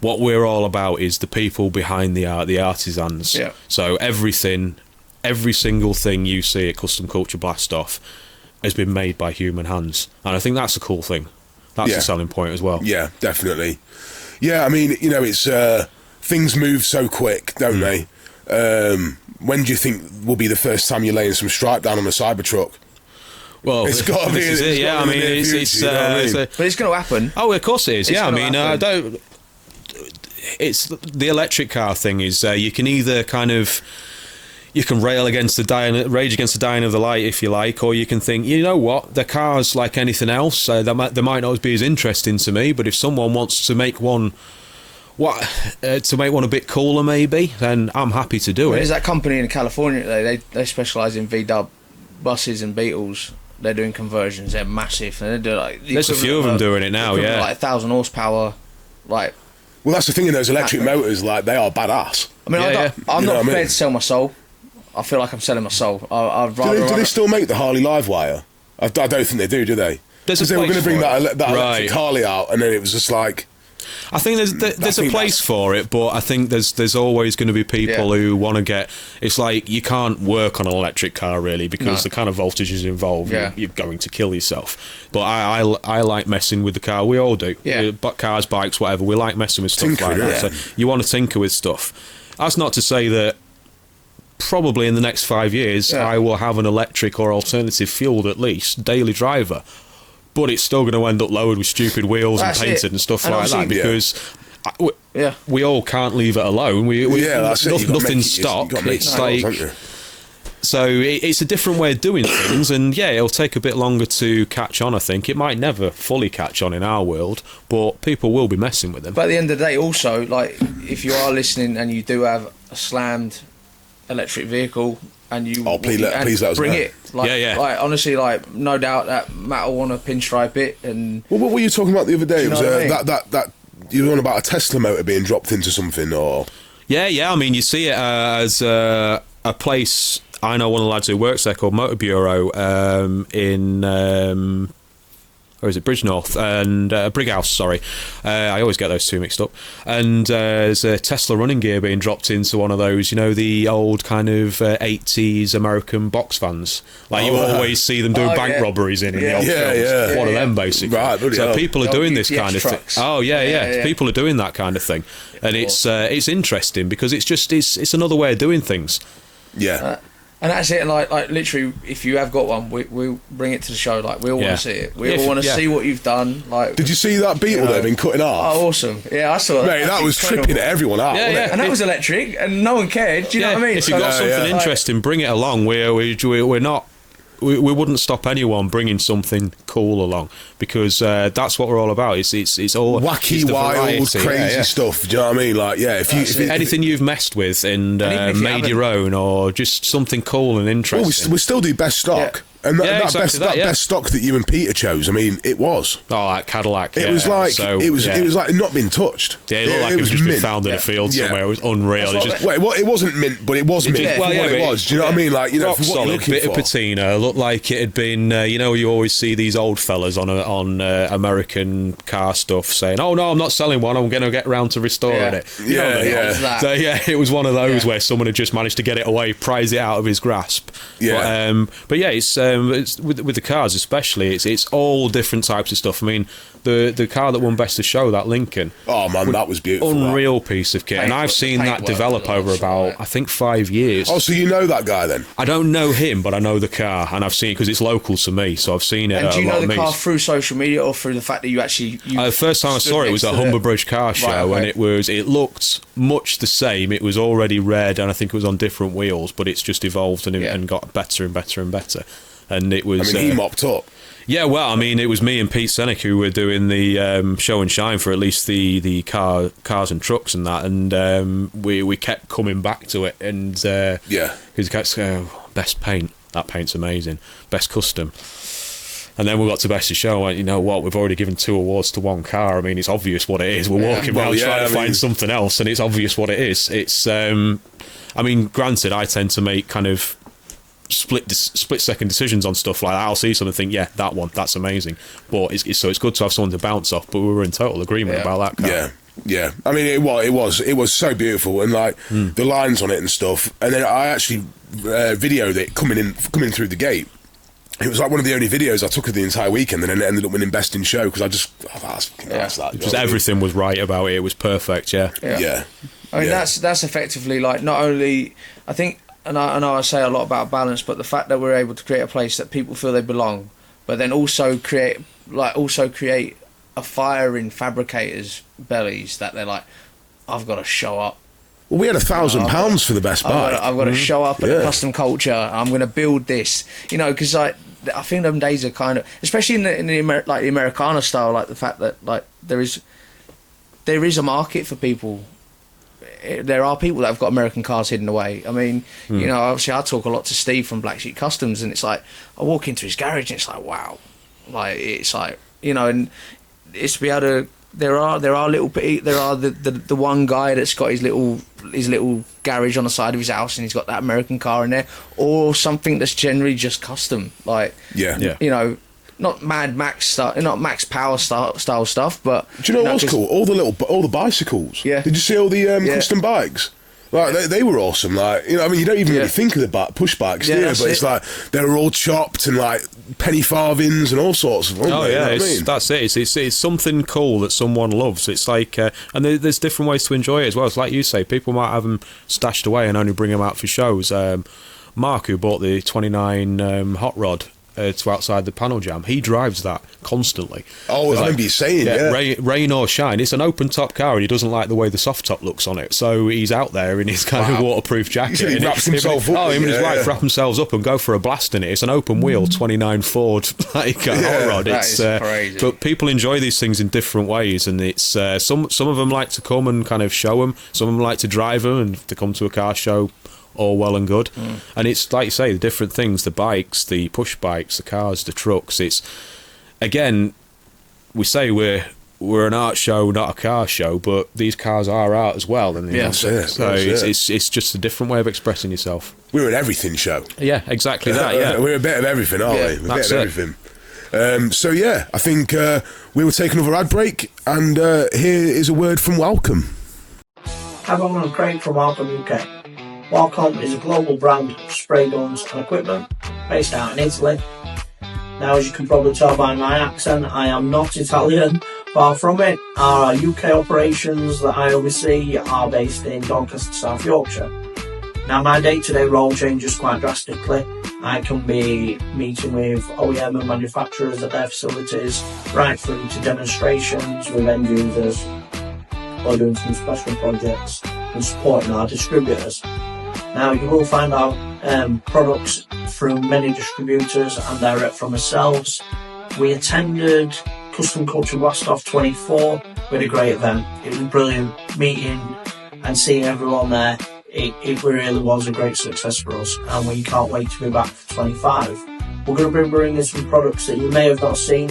what we're all about is the people behind the art, the artisans. So every single thing you see at Kustom Kulture Blast Off has been made by human hands, and I think that's a cool thing. That's a selling point as well. Yeah, definitely. Yeah, I mean, it's things move so quick, don't they? When do you think will be the first time you're laying some stripe down on a Cybertruck? Well, it's got to be. Yeah, I mean, but it's going to happen. Oh, of course it is. I mean, it's the electric car thing. Is you can either kind of. You can rage against the dying of the light, if you like, or you can think, you know what, the car's like anything else. They might not be as interesting to me, but if someone wants to make one, a bit cooler, maybe, then I'm happy to do it. There's that company in California. They specialise in VW buses and Beetles. They're doing conversions. They're massive. And they do there's a few of them doing it now. Like 1,000 horsepower, like. Well, that's the thing in those electric motors. Like, they are badass. I mean, I'm not prepared to sell my soul. I feel like I'm selling my soul. I'd rather. Do they still make the Harley Livewire? I don't think they do they? Because they were going to bring that electric Harley out, and then it was just like. I think there's a place for it, but I think there's always going to be people who want to get. It's like you can't work on an electric car really because the kind of voltages involved. You're going to kill yourself. But I like messing with the car. We all do. But cars, bikes, whatever. We like messing with stuff like that. So you want to tinker with stuff. That's not to say that. Probably in the next 5 years, I will have an electric or alternative fueled at least daily driver, but it's still going to end up lowered with stupid wheels and painted and stuff like that because we all can't leave it alone. Nothing's stock. It's like so it's a different way of doing things, and it'll take a bit longer to catch on. I think it might never fully catch on in our world, but people will be messing with them. But at the end of the day, also, like if you are listening and you do have a slammed electric vehicle and you please let us bring know. it like honestly, like no doubt that Matt will want to pinstripe it. And what were you talking about the other day? It was that you were on about a Tesla motor being dropped into something, or I mean, you see it as a place. I know one of the lads who works there called Motor Bureau in or is it Bridgenorth and Brighouse? Sorry, I always get those two mixed up. And there's a Tesla running gear being dropped into one of those, the old kind of 80s American box vans. Like you always see them doing bank robberies in the old films. One of them, basically. Right, so people are doing this kind of thing. People are doing that kind of thing, and it's interesting because it's another way of doing things. Yeah. And that's it. Like literally, if you have got one, we'll bring it to the show. Like we all want to see it. We all want to see what you've done. Like, did you see that Beetle they've been cutting off? Oh, awesome! Yeah, I saw that. Mate, that was tripping everyone out. Yeah, and that was electric, and no one cared. Do you know what I mean? If you've got something interesting, bring it along. We're not. We wouldn't stop anyone bringing something cool along because that's what we're all about. It's all wacky, wild, crazy stuff. Do you know what I mean? Like, if anything you've messed with and made your own, or just something cool and interesting. Well, we still do best stock. And that best stock that you and Peter chose, I mean, it was. Oh, that Cadillac. It was like it was like not been touched. Yeah, it looked like it was just been found in a field somewhere. It was unreal. It wasn't mint, but it was mint. Well, what it was. Do you know what I mean? Like, you know, for what you're looking bit for. of patina. Looked like it had been. You always see these old fellas on American car stuff saying, "Oh no, I'm not selling one. I'm going to get round to restoring it." Yeah. So it was one of those where someone had just managed to get it away, prize it out of his grasp. Yeah. But it's with the cars especially. It's all different types of stuff. I mean, the car that won Best of Show, that Lincoln. Oh man, that was beautiful. Unreal piece of kit, and I've seen that develop over about I think 5 years. Oh, so you know that guy then? I don't know him, but I know the car, and I've seen it because it's local to me, so I've seen it. And do you know the car through social media or through the fact that you actually? The first time I saw it was at Humber Bridge Car Show, and it looked much the same. It was already red, and I think it was on different wheels, but it's just evolved and got better and better and better. And it was. I mean, he mopped up. Yeah, well, I mean, it was me and Pete Seneca who were doing the show and shine for at least the cars and trucks and that, and we kept coming back to it, and because guys go, best paint, that paint's amazing, best custom, and then we got to Best of Show. I went, you know what, we've already given 2 awards to one car. I mean, it's obvious what it is. We're walking around trying to find something else, and it's obvious what it is. It's, I mean, granted, I tend to make kind of split second decisions on stuff like that. I'll see something and think, yeah, that one, that's amazing. But it's good to have someone to bounce off. But we were in total agreement about that car. Yeah. I mean, it was so beautiful, and like the lines on it and stuff. And then I actually videoed it coming through the gate. It was like one of the only videos I took of the entire weekend, and then it ended up winning Best in Show because I just that's that. Just everything was right about it. It was perfect. Yeah. I mean, that's effectively like not only I think. And I know I say a lot about balance, but the fact that we're able to create a place that people feel they belong, but then also create a fire in fabricators' bellies that they're like, I've got to show up. Well, we had £1,000 for the best bike. I've got to show up at the Kustom Kulture. I'm going to build this, because like I think them days are kind of, especially in the Americana style, like the fact that like there is a market for people. There are people that have got American cars hidden away. I mean, obviously I talk a lot to Steve from Black Sheep Customs, and it's like I walk into his garage and it's like, wow, like it's like and it's to be able to. There are the one guy that's got his little garage on the side of his house and he's got that American car in there, or something that's generally just custom, like not Mad Max stuff, not Max Power style stuff, but do you know what's cool? All the bicycles. Yeah. Did you see all the custom bikes? Like they were awesome. Like I mean, you don't even really think of the push bikes, do you? But it's like they were all chopped and like penny farthings and all sorts of. That's it. It's something cool that someone loves. It's like, and there's different ways to enjoy it as well. It's like you say, people might have them stashed away and only bring them out for shows. Mark, who bought the 29 hot rod. To outside the panel jam, he drives that constantly. Oh, I remember you saying, rain or shine, it's an open top car, and he doesn't like the way the soft top looks on it. So he's out there in his kind of waterproof jacket. He wraps himself up. Him and his wife wrap themselves up and go for a blast in it. It's an open wheel 29 Ford hot rod. It's crazy. But people enjoy these things in different ways, and it's some of them like to come and kind of show them. Some of them like to drive them and to come to a car show. All well and good, and it's like you say, the different things, the bikes, the push bikes, the cars, the trucks. It's again, we say we're an art show, not a car show, but these cars are art as well. And it's just a different way of expressing yourself. We're an everything show. Yeah, exactly that. Yeah, we're a bit of everything, aren't we? We're a bit of everything. I think we will take another ad break, and here is a word from Welcome. Kevin and Craig from Welcome UK. Welcome is a global brand of spray guns and equipment based out in Italy. Now, as you can probably tell by my accent, I am not Italian. Far from it. Our UK operations that I oversee are based in Doncaster, South Yorkshire. Now, my day-to-day role changes quite drastically. I can be meeting with OEM and manufacturers at their facilities, right through to demonstrations with end users, or doing some special projects and supporting our distributors. Now, you will find our products through many distributors and direct from ourselves. We attended Kustom Kulture Blastoff 24 with a great event. It was brilliant meeting and seeing everyone there. It really was a great success for us, and we can't wait to be back for 25. We're going to be bringing some products that you may have not seen,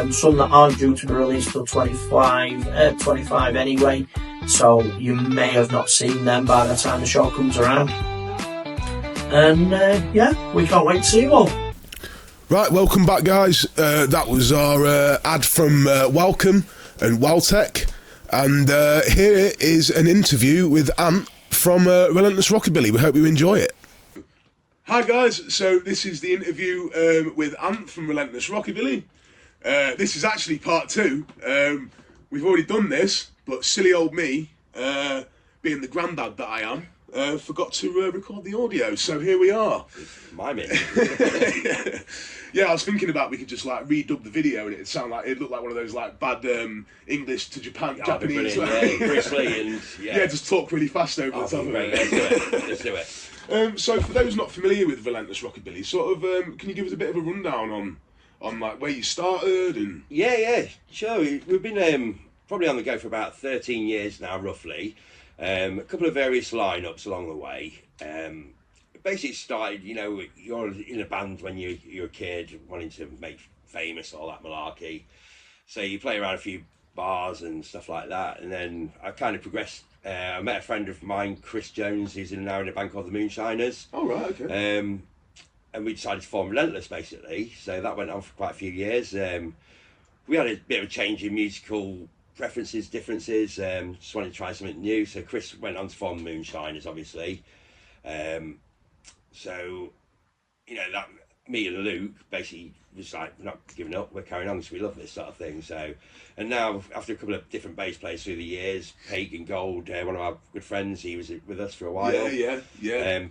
some that aren't due to be released till 25 anyway, so you may have not seen them by the time the show comes around. And we can't wait to see you all. Right, welcome back, guys. That was our ad from Welcome and Welltech, and here is an interview with Ant from Relentless Rockabilly. We hope you enjoy it. Hi guys, so this is the interview with Ant from Relentless Rockabilly. This is actually part 2. We've already done this, but silly old me, being the granddad that I am, forgot to record the audio, so here we are. My mate. Yeah, I was thinking about we could just like redub the video and it'd look like one of those like bad English to Japanese. Like, Bruce Lee and yeah, just talk really fast over the top of it. Let's do it. So for those not familiar with Relentless Rockabilly, sort of, can you give us a bit of a rundown on like where you started and? Yeah, sure. We've been probably on the go for about 13 years now, roughly. A couple of various lineups along the way. Basically started, you're in a band when you're a kid, wanting to make famous, all that malarkey. So you play around a few bars and stuff like that, and then I kind of progressed. I met a friend of mine, Chris Jones, who's now in a band called the Moonshiners. Oh, right, okay. And we decided to form Relentless, basically. So that went on for quite a few years. We had a bit of a change in musical preferences, differences, just wanted to try something new. So Chris went on to form the Moonshiners, obviously. So, that me and Luke basically was like, we're not giving up, we're carrying on because we love this sort of thing. So, and now after a couple of different bass players through the years, Pagan Gold, one of our good friends, he was with us for a while. Yeah.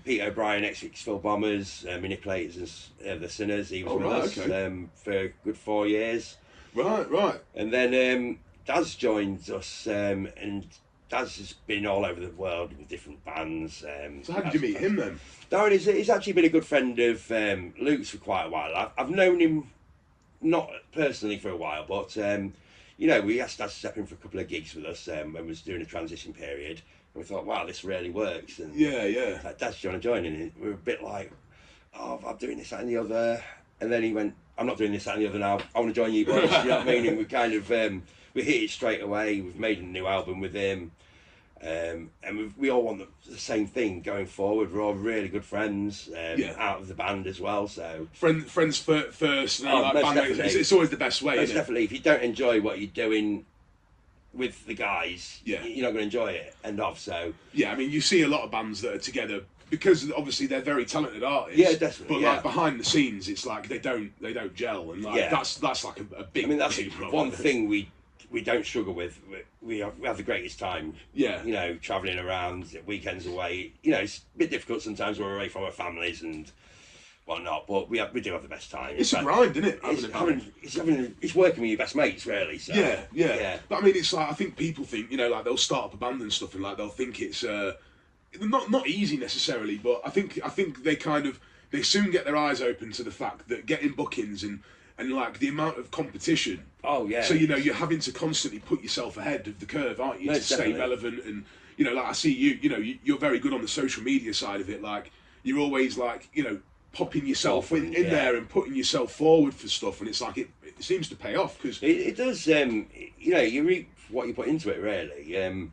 Pete O'Brien, ex-Phil Bombers, Manipulators and The Sinners, he was with us for a good 4 years. Right. And then Daz joined us, and Daz has been all over the world with different bands. So how did you meet him then? Darren, he's actually been a good friend of Luke's for quite a while. I've known him, not personally for a while, but we asked Daz to step in for a couple of gigs with us when we was doing a transition period, and we thought, wow, this really works. And yeah. Like, Daz, do you want to join in? And we were a bit like, oh, I'm doing this, that, and the other. And then he went, I'm not doing this, that, and the other now. I want to join you boys. You know what I mean? And we kind of we hit it straight away. We've made a new album with him. And we all want the same thing going forward. We're all really good friends out of the band as well. So friends first. Definitely. It's always the best way. Most definitely. If you don't enjoy what you're doing with the guys, you're not going to enjoy it. End of. So yeah, I mean, you see a lot of bands that are together because obviously they're very talented artists. Yeah, definitely. But like behind the scenes, it's like they don't gel, and like that's like a big. I mean, that's big problem. one thing we don't struggle with. We have the greatest time. Yeah. Travelling around, weekends away. It's a bit difficult sometimes when we're away from our families and whatnot, but we do have the best time. It's a grind, isn't it? It's working with your best mates, really. So, yeah. But I mean, it's like, I think people think, like they'll start up a band and stuff, and like they'll think it's not easy necessarily, but I think they soon get their eyes open to the fact that getting bookings and like the amount of competition. Oh yeah. So you're having to constantly put yourself ahead of the curve, aren't you, to stay relevant? And like I see you're very good on the social media side of it. Like you're always like popping yourself in there and putting yourself forward for stuff, and it's like it seems to pay off because it does. You reap what you put into it, really.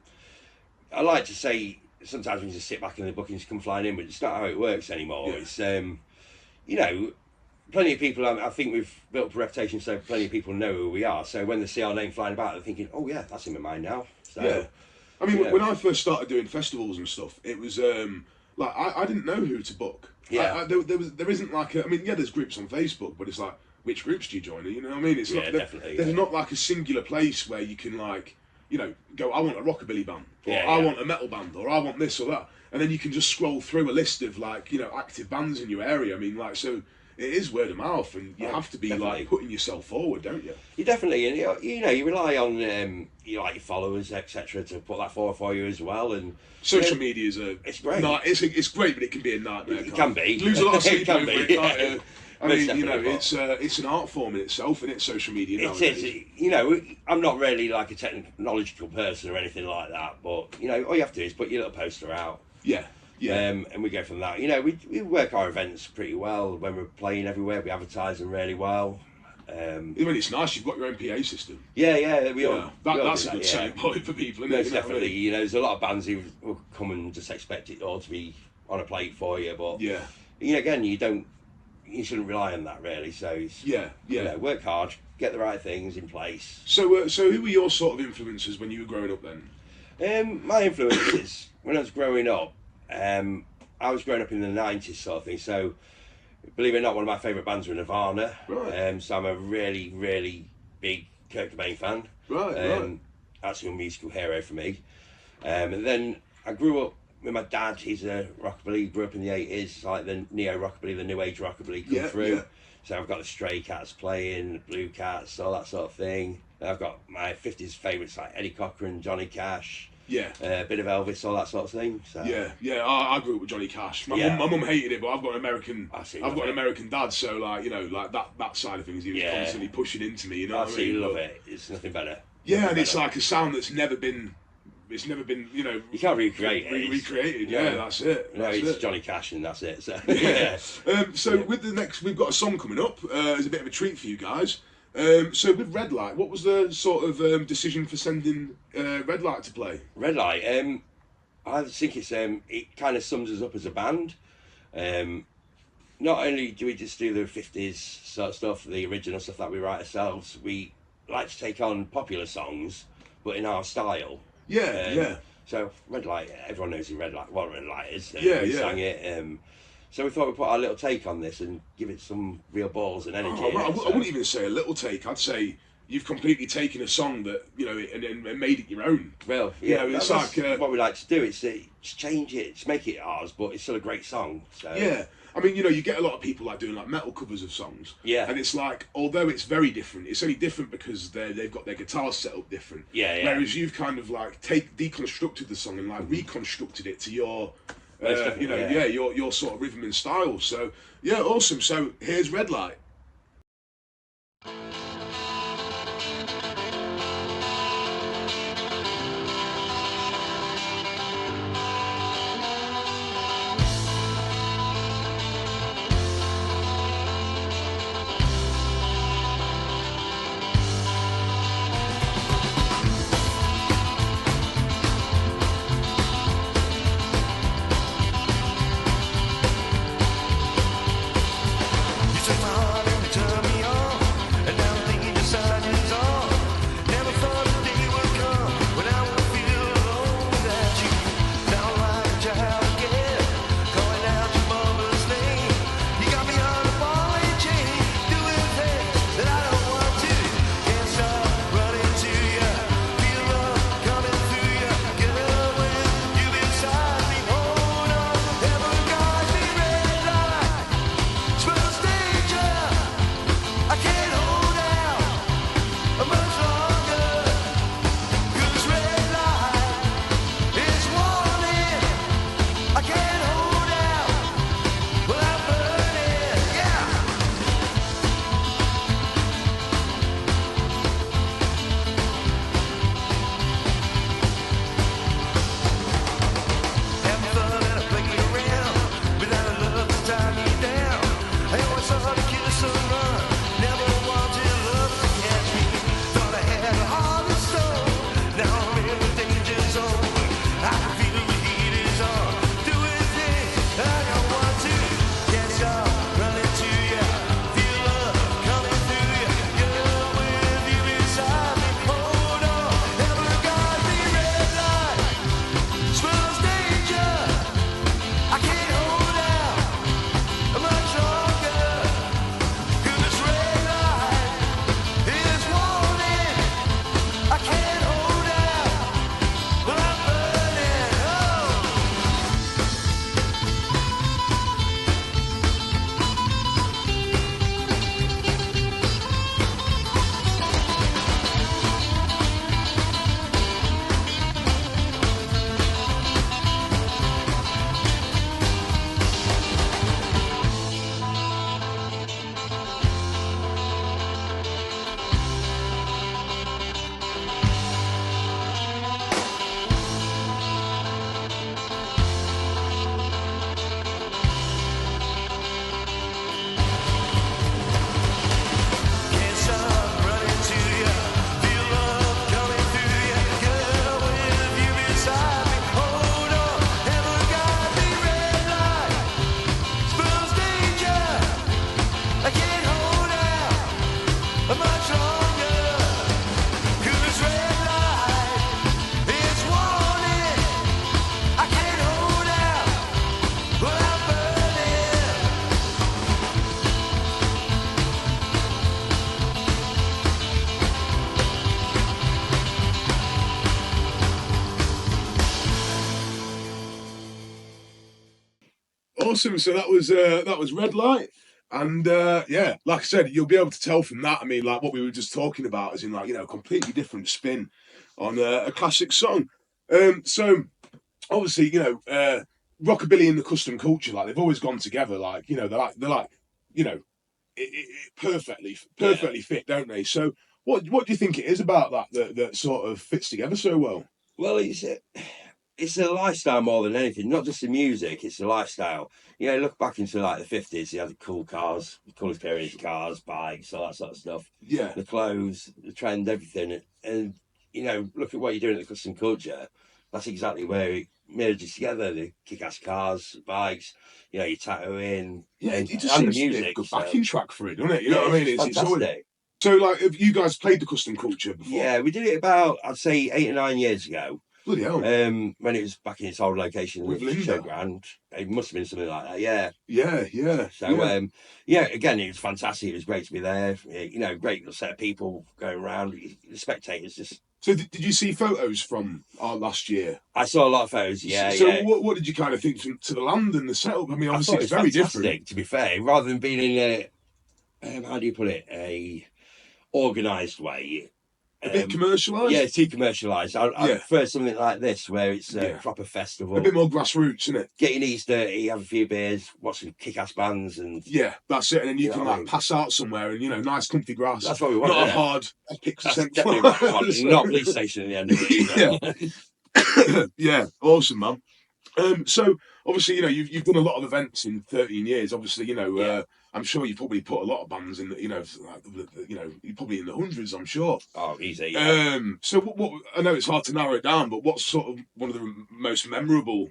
I like to say sometimes we just sit back and the bookings come flying in, but it's not how it works anymore. Yeah. It's plenty of people, I think we've built up a reputation so plenty of people know who we are. So when they see our name flying about, they're thinking, oh yeah, that's in my mind now. So, yeah. I mean, when I first started doing festivals and stuff, it was like I didn't know who to book. Yeah. There isn't like there's groups on Facebook, but it's like, which groups do you join? You know what I mean? It's not definitely. There's not like a singular place where you can like go, I want a rockabilly band, or I want a metal band, or I want this or that, and then you can just scroll through a list of like active bands in your area. I mean, like so. It is word of mouth, and you have to be like putting yourself forward, don't you? You definitely, and you rely on your followers, etc., to put that forward for you as well. And social media is it's great. It's great, but it can be a nightmare. It can be. You lose a lot of sleep over it. Yeah. I mean, it's an art form in itself, and it's social media nowadays. It is. I'm not really like a technological person or anything like that, but all you have to do is put your little poster out. Yeah. And we go from that. You know, we work our events pretty well when we're playing everywhere. We advertise them really well. It's nice you've got your own PA system. Yeah, that's a good selling point for people, isn't it? Most definitely. You know, there's a lot of bands who will come and just expect it all to be on a plate for you, but again, you shouldn't rely on that really. So it's, you know, work hard, get the right things in place. So who were your sort of influences when you were growing up then? My influences when I was growing up, I was growing up in the 90s sort of thing. So believe it or not, one of my favourite bands were Nirvana. Right. So I'm a really, really big Kurt Cobain fan. Right. Actually a musical hero for me. And then I grew up with my dad. He's a rockabilly. He grew up in the 80s, like the neo rockabilly, the new age rockabilly come through. Yeah. So I've got the Stray Cats playing, the Blue Cats, all that sort of thing. And I've got my 50s favourites like Eddie Cochran, Johnny Cash. Yeah. A bit of Elvis, all that sort of thing. So. Yeah. I grew up with Johnny Cash. My mum hated it, but I've got an American dad, so like, you know, like that side of things, he was constantly pushing into me. You know what I mean? Love it. It's nothing better. Yeah, and it's like a sound that's never been, you know, you can't recreate it. Recreated. Yeah, that's it. It's Johnny Cash, and that's it. So with the next, we've got a song coming up. It's a bit of a treat for you guys. So with Red Light, what was the sort of decision for sending Red Light to play? Red Light, I think it kind of sums us up as a band. Not only do we just do the 50s sort of stuff, the original stuff that we write ourselves, we like to take on popular songs, but in our style. So Red Light, everyone knows who Red Light is. We sang it. So we thought we'd put our little take on this and give it some real balls and energy. I wouldn't even say a little take. I'd say you've completely taken a song that, you know, and made it your own. Well, you know, it's like what we like to do. It's change it, just make it ours, but it's still a great song. So. Yeah. I mean, you know, you get a lot of people like doing like metal covers of songs. Yeah. And it's like, although it's very different, it's only different because they've got their guitars set up different. Yeah. Whereas you've kind of like deconstructed the song and like reconstructed it to your, your sort of rhythm and style. So yeah, awesome. So here's Red Light. Take my heart Awesome. So that was Red Light. And yeah, like I said, you'll be able to tell from that. I mean, like what we were just talking about, is in like, you know, completely different spin on a classic song. So obviously, you know, rockabilly and the Kustom Kulture, like they've always gone together. Like, you know, they're like, you know, it perfectly fit, don't they? So what do you think it is about that sort of fits together so well? Well, it's a lifestyle more than anything, not just the music, it's the lifestyle. You know, look back into like the 50s, you had the cool cars, the coolest period of cars, bikes, all that sort of stuff. Yeah. The clothes, the trend, everything. And, you know, look at what you're doing at the Kustom Kulture. That's exactly where it merges together. The kick-ass cars, bikes, you know, you're tattooing. Yeah, it just seems the music, to be a good backing track for it, doesn't it? You know what I mean? It's fantastic. So, like, have you guys played the Kustom Kulture before? Yeah, we did it about, I'd say, 8 or 9 years ago. Bloody hell. When it was back in its old location With the showground. It must have been something like that, yeah. Yeah. So, yeah, again, it was fantastic. It was great to be there. You know, great little set of people going around. The spectators just... So did you see photos from last year? I saw a lot of photos, yeah. So what did you kind of think to the land and the setup? I mean, obviously it's very different. To be fair, rather than being in a, how do you put it, a organised way. A bit commercialised? Yeah, too commercialised. I prefer something like this, where it's a proper festival. A bit more grassroots, isn't it? Get your knees dirty, have a few beers, watch some kick-ass bands, and... Yeah, that's it. And then you can like pass out somewhere and, you know, nice comfy grass. That's what we want. Not a hard epic descent. Not police station at the end of it. Yeah, awesome, man. So obviously, you know, you've done a lot of events in 13 years. Obviously, you know, I'm sure you probably put a lot of bands in. You know, you're probably in the hundreds. I'm sure. Oh, easy. Yeah. So what? I know it's hard to narrow it down, but what's sort of one of the most memorable?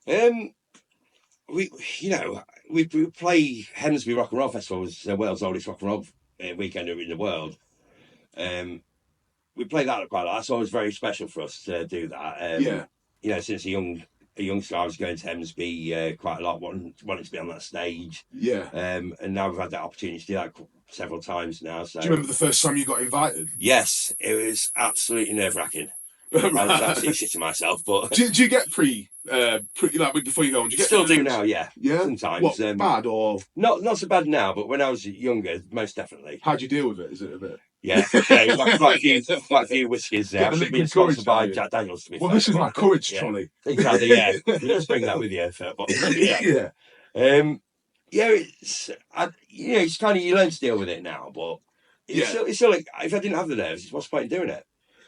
We play Hemsby Rock and Roll Festival, which is the world's oldest rock and roll weekend in the world. We play that quite a lot. That's always very special for us to do that. You know, since a youngster, I was going to Hemsby quite a lot, wanting to be on that stage. Yeah. And now we've had that opportunity to do that several times now. So. Do you remember the first time you got invited? Yes, it was absolutely nerve-wracking. I was absolutely shitting myself, but... Do you get pretty like before you go on? Do you get still do now, yeah. Yeah? Sometimes. What, bad or...? Not so bad now, but when I was younger, most definitely. How do you deal with it? Is it a bit... Yeah, quite a few whiskies there. I've been sponsored by Jack Daniels, to be fair. Well, this is my courage trolley. Exactly, yeah. Let's bring that with you. It's kind of, you learn to deal with it now, but it's still like, if I didn't have the nerves, what's the point in doing it?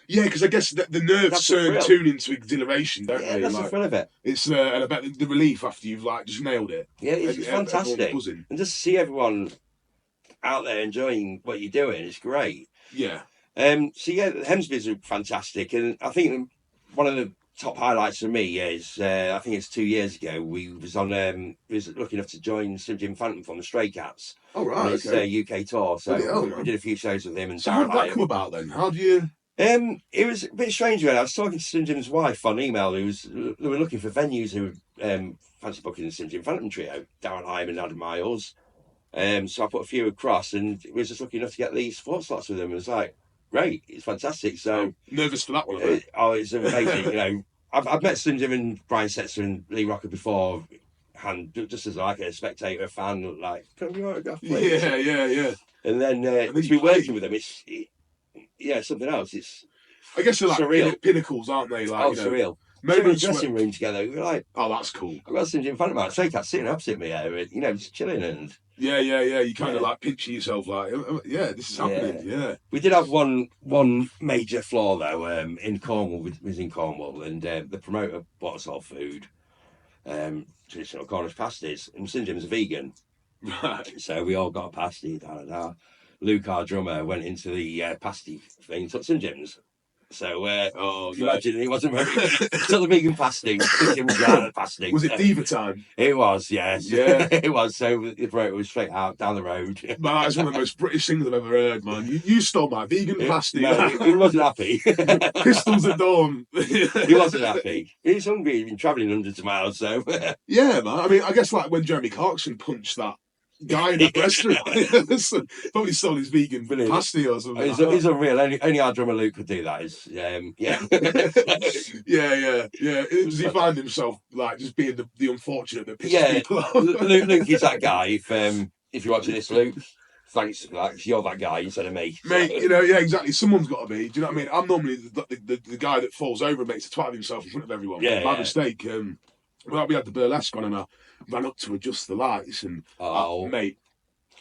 Yeah, because I guess the nerves tune into exhilaration, don't they? That's the thrill of it. It's and I bet the relief after you've like just nailed it. Yeah, it's fantastic. And just to see everyone out there enjoying what you're doing, it's great. Yeah. Hemsby's are fantastic, and I think one of the top highlights for me is I think it's 2 years ago we was lucky enough to join Slim Jim Phantom from the Stray Cats. Oh right, on his UK tour. So we did a few shows with him. And so how did that come about then? How do you? It was a bit strange when I was talking to Slim Jim's wife on email, who were looking for venues who fancy booking the Slim Jim Phantom trio, Darren Hyman and Adam Miles. So I put a few across, and we was just lucky enough to get these sport slots with them. It was like, great, it's fantastic. So nervous for that one. It's amazing. You know, I've met Slim Jim and Brian Setzer and Lee Rocker before, and just as like a spectator, a fan, like, can we autograph, please? Yeah. And then to be working with them, it's something else. It's, I guess they're like surreal. Pinnacles, aren't they? Like, surreal. We were in the dressing room together. We were like, oh, that's cool. I've got Slim Jim Phantom out. Stray Cat sitting opposite me here, you know, just chilling and. Yeah. You kind of like pinching yourself, like, this is happening. Yeah. We did have one major flaw though. In Cornwall, we was in Cornwall, and the promoter bought us all food, traditional Cornish pasties, and Slim Jim's a vegan, right? So we all got a pasty. Luke, our drummer, went into the pasty thing, took Slim Jim's. So, imagine he wasn't very took the vegan pasty. Was it diva time? It was, yes. Yeah. It was. So the promoter was straight out down the road. Man, that's one of the most British things I've ever heard, man. You stole my vegan pasty. No, he wasn't happy. Pistols at dawn. He wasn't happy. He's hungry. He's been travelling hundreds of miles, so. Yeah, man. I mean, I guess like when Jeremy Clarkson punched that guy in that restaurant. Probably sold his vegan pasty or something. He's unreal. Only our drummer Luke could do that. Does he find himself like just being the unfortunate that pisses people off? Luke is that guy. If you're watching this, Luke, thanks. Like, you're that guy instead of me, mate. Exactly. Someone's got to be. Do you know what I mean? I'm normally the guy that falls over and makes a twat of himself in front of everyone. By mistake. We had the burlesque on and I ran up to adjust the lights and mate.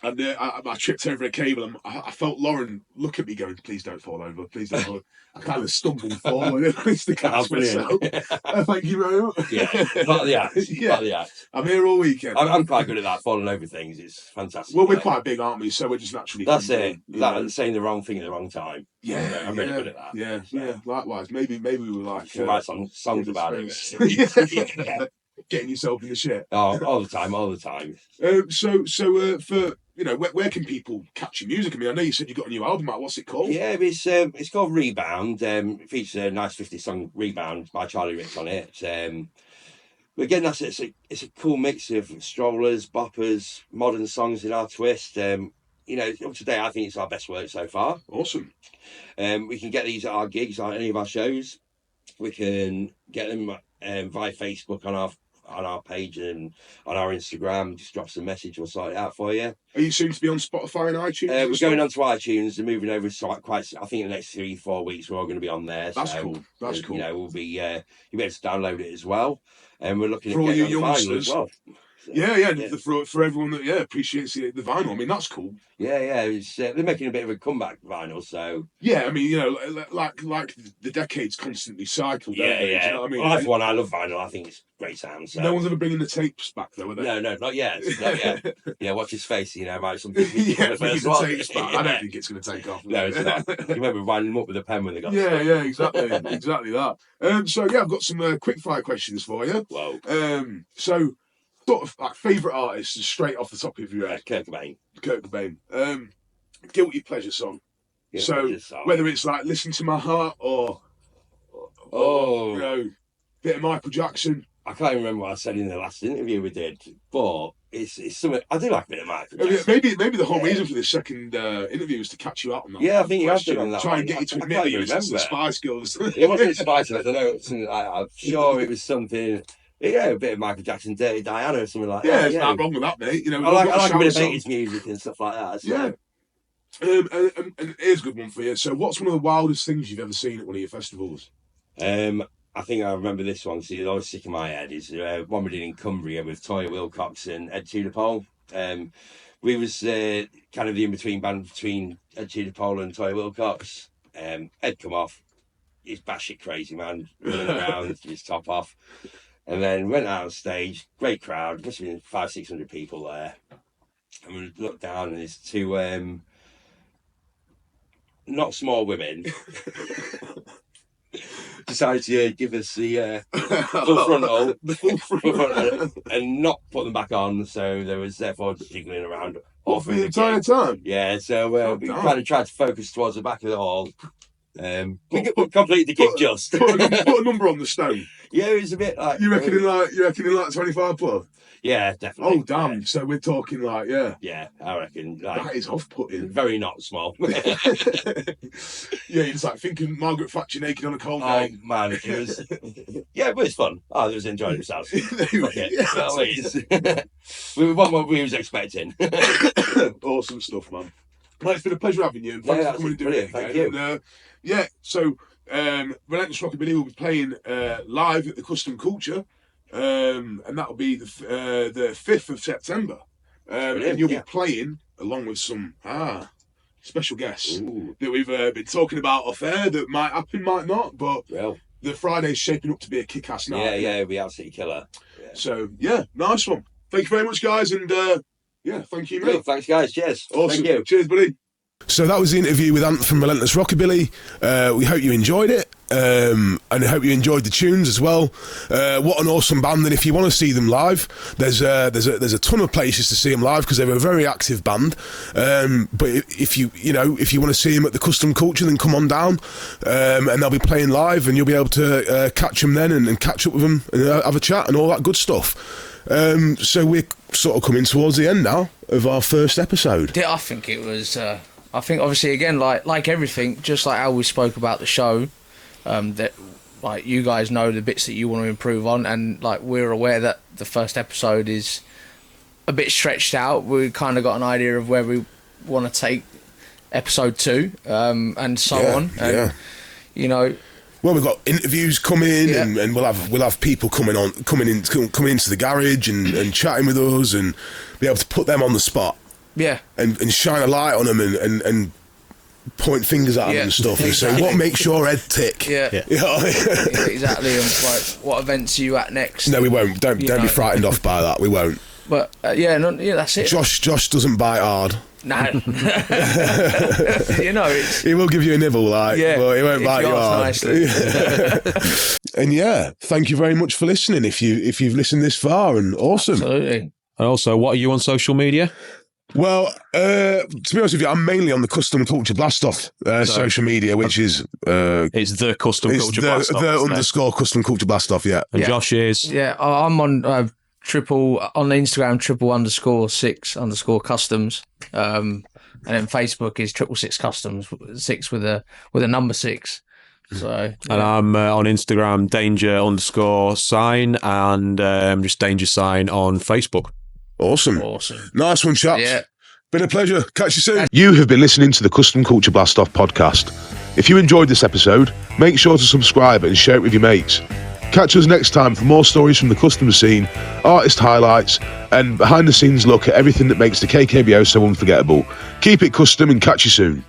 And I tripped over a cable and I felt Lauren look at me going, please don't fall over, please don't fall over. I kind of stumbled forward and managed to catch myself. Thank you very much. Yeah, part of the act. Part of the act. I'm here all weekend. I'm quite good at that, falling over things. It's fantastic. Well, we're quite big, aren't we? So we're just naturally... That's it. Saying the wrong thing at the wrong time. Yeah. I'm really good at that. Yeah. Likewise. Maybe we were like... You write songs about it. Getting yourself in the shit. Oh, all the time. So for... where can people catch your music? I mean, I know you said you got a new album out. What's it called? Yeah, it's called Rebound. It features a nice 50-song Rebound by Charlie Ricks on it. But again, it's a cool mix of strollers, boppers, modern songs in our twist. Up to date, I think it's our best work so far. Awesome. We can get these at our gigs, on any of our shows. We can get them via Facebook on our page and on our Instagram. Just drop us a message, we'll sort it out for you. Are you soon to be on Spotify and iTunes? We're going on to iTunes and moving over quite. I think in the next 3-4 weeks we're all going to be on there. That's cool. We'll be you'll be able to download it as well, and we're looking for all you youngsters as well. For everyone that appreciates the vinyl. I mean, that's cool. Yeah. They're making a bit of a comeback vinyl, so yeah. I mean, like the decades constantly cycle. Yeah. You know what I mean? Well, for one, I love vinyl. I think it's great sound. So. No one's ever bringing the tapes back, though, are they? No, not yet. Yeah, watch his face. About something. The tapes back. I don't think it's going to take off. No, it's not. You remember winding them up with a pen when they got. Yeah, exactly that. I've got some quick fire questions for you. Whoa. So. Sort of like favourite artists, straight off the top of your head. Kurt Cobain. Guilty pleasure song. Whether it's like Listen to My Heart or bit of Michael Jackson. I can't remember what I said in the last interview we did, but it's something I do like a bit of Michael Jackson. Maybe the whole reason for this second interview was to catch you out on that. Yeah, I think you have done that. Try and get you to admit you to the Spice Girls. It wasn't Spice Girls. I know. I'm sure it was something. Yeah, a bit of Michael Jackson, Dirty Diana, or something like that. There's nothing wrong with that, mate. I like a bit of 80s music and stuff like that. So. Yeah. And here's a good one for you. So, what's one of the wildest things you've ever seen at one of your festivals? I think I remember this one. See, it's always sick in my head. Is one we did in Cumbria with Toya Wilcox and Ed Tudor-Pole. We was kind of the in-between band between Ed Tudor-Pole and Toya Wilcox. Ed come off. He's batshit crazy, man. Running around, his top off. And then went out on stage, great crowd, must have been 500-600 people there. And we looked down and there's two not small women decided to give us the full frontal and not put them back on, so there was therefore jiggling around. For the entire time? Yeah, so we kind of tried to focus towards the back of the hall. We completed the gig just. Put a number on the stone. Yeah, it was a bit like... You reckon in like 25 plus? Yeah, definitely. Oh, damn. Yeah. So we're talking like, yeah. Yeah, I reckon. Like, that is off-putting. Very not small. Yeah, you're just like thinking Margaret Thatcher naked on a cold day. Oh, man, it was... Yeah, but it's fun. Oh, they was enjoying themselves. We won what we was expecting. Awesome stuff, man. Well, it's been a pleasure having you. Thanks for coming and doing it. Thank you. So Relentless Rockabilly will be playing live at the Kustom Kulture, and that'll be the 5th of September. And you'll be playing along with some special guests that we've been talking about off air that might happen, might not, but the Friday's shaping up to be a kick-ass night. Yeah, it'll be absolutely killer. Yeah. So, nice one. Thank you very much, guys, and thank you, mate. Thanks, guys. Cheers. Awesome. Thank you. Cheers, buddy. So that was the interview with Ant from Relentless Rockabilly. We hope you enjoyed it, and I hope you enjoyed the tunes as well. What an awesome band! And if you want to see them live, there's a ton of places to see them live because they're a very active band. But if you want to see them at the Kustom Kulture, then come on down, and they'll be playing live, and you'll be able to catch them then and catch up with them and have a chat and all that good stuff. So we're sort of coming towards the end now. of our first episode? Yeah, I think it was. I think obviously again, like everything, just like how we spoke about the show, that like you guys know the bits that you want to improve on, and like we're aware that the first episode is a bit stretched out. We kind of got an idea of where we want to take episode 2, and so on, and you know. Well, we've got interviews coming, and we'll have people coming into the garage and chatting with us, and be able to put them on the spot. Yeah. And shine a light on them and point fingers at them and stuff, and say what makes your head tick. Yeah. You know? Exactly. And like, what events are you at next? No, we won't. Don't be frightened off by that. We won't. But that's it. Josh doesn't bite hard. No. You know, he will give you a nibble, but he won't bite you hard. And thank you very much for listening. If you've listened this far, and awesome. Absolutely. And also, what are you on social media? Well, to be honest with you, I'm mainly on the Kustom Kulture Blastoff social media, which is it's the Kustom Kulture Blastoff. The _ Kustom Kulture Blastoff, yeah. And Josh is I'm on triple on Instagram _6_customs, and then Facebook is 666 customs, 6 with a number 6. So and I'm on Instagram danger_sign and just danger sign on Facebook. Awesome. Nice one, chaps. Yeah. Been a pleasure. Catch you soon. You have been listening to the Kustom Kulture Blastoff podcast. If you enjoyed this episode, make sure to subscribe and share it with your mates. Catch us next time for more stories from the custom scene, artist highlights, and behind the scenes look at everything that makes the KKBO so unforgettable. Keep it custom and catch you soon.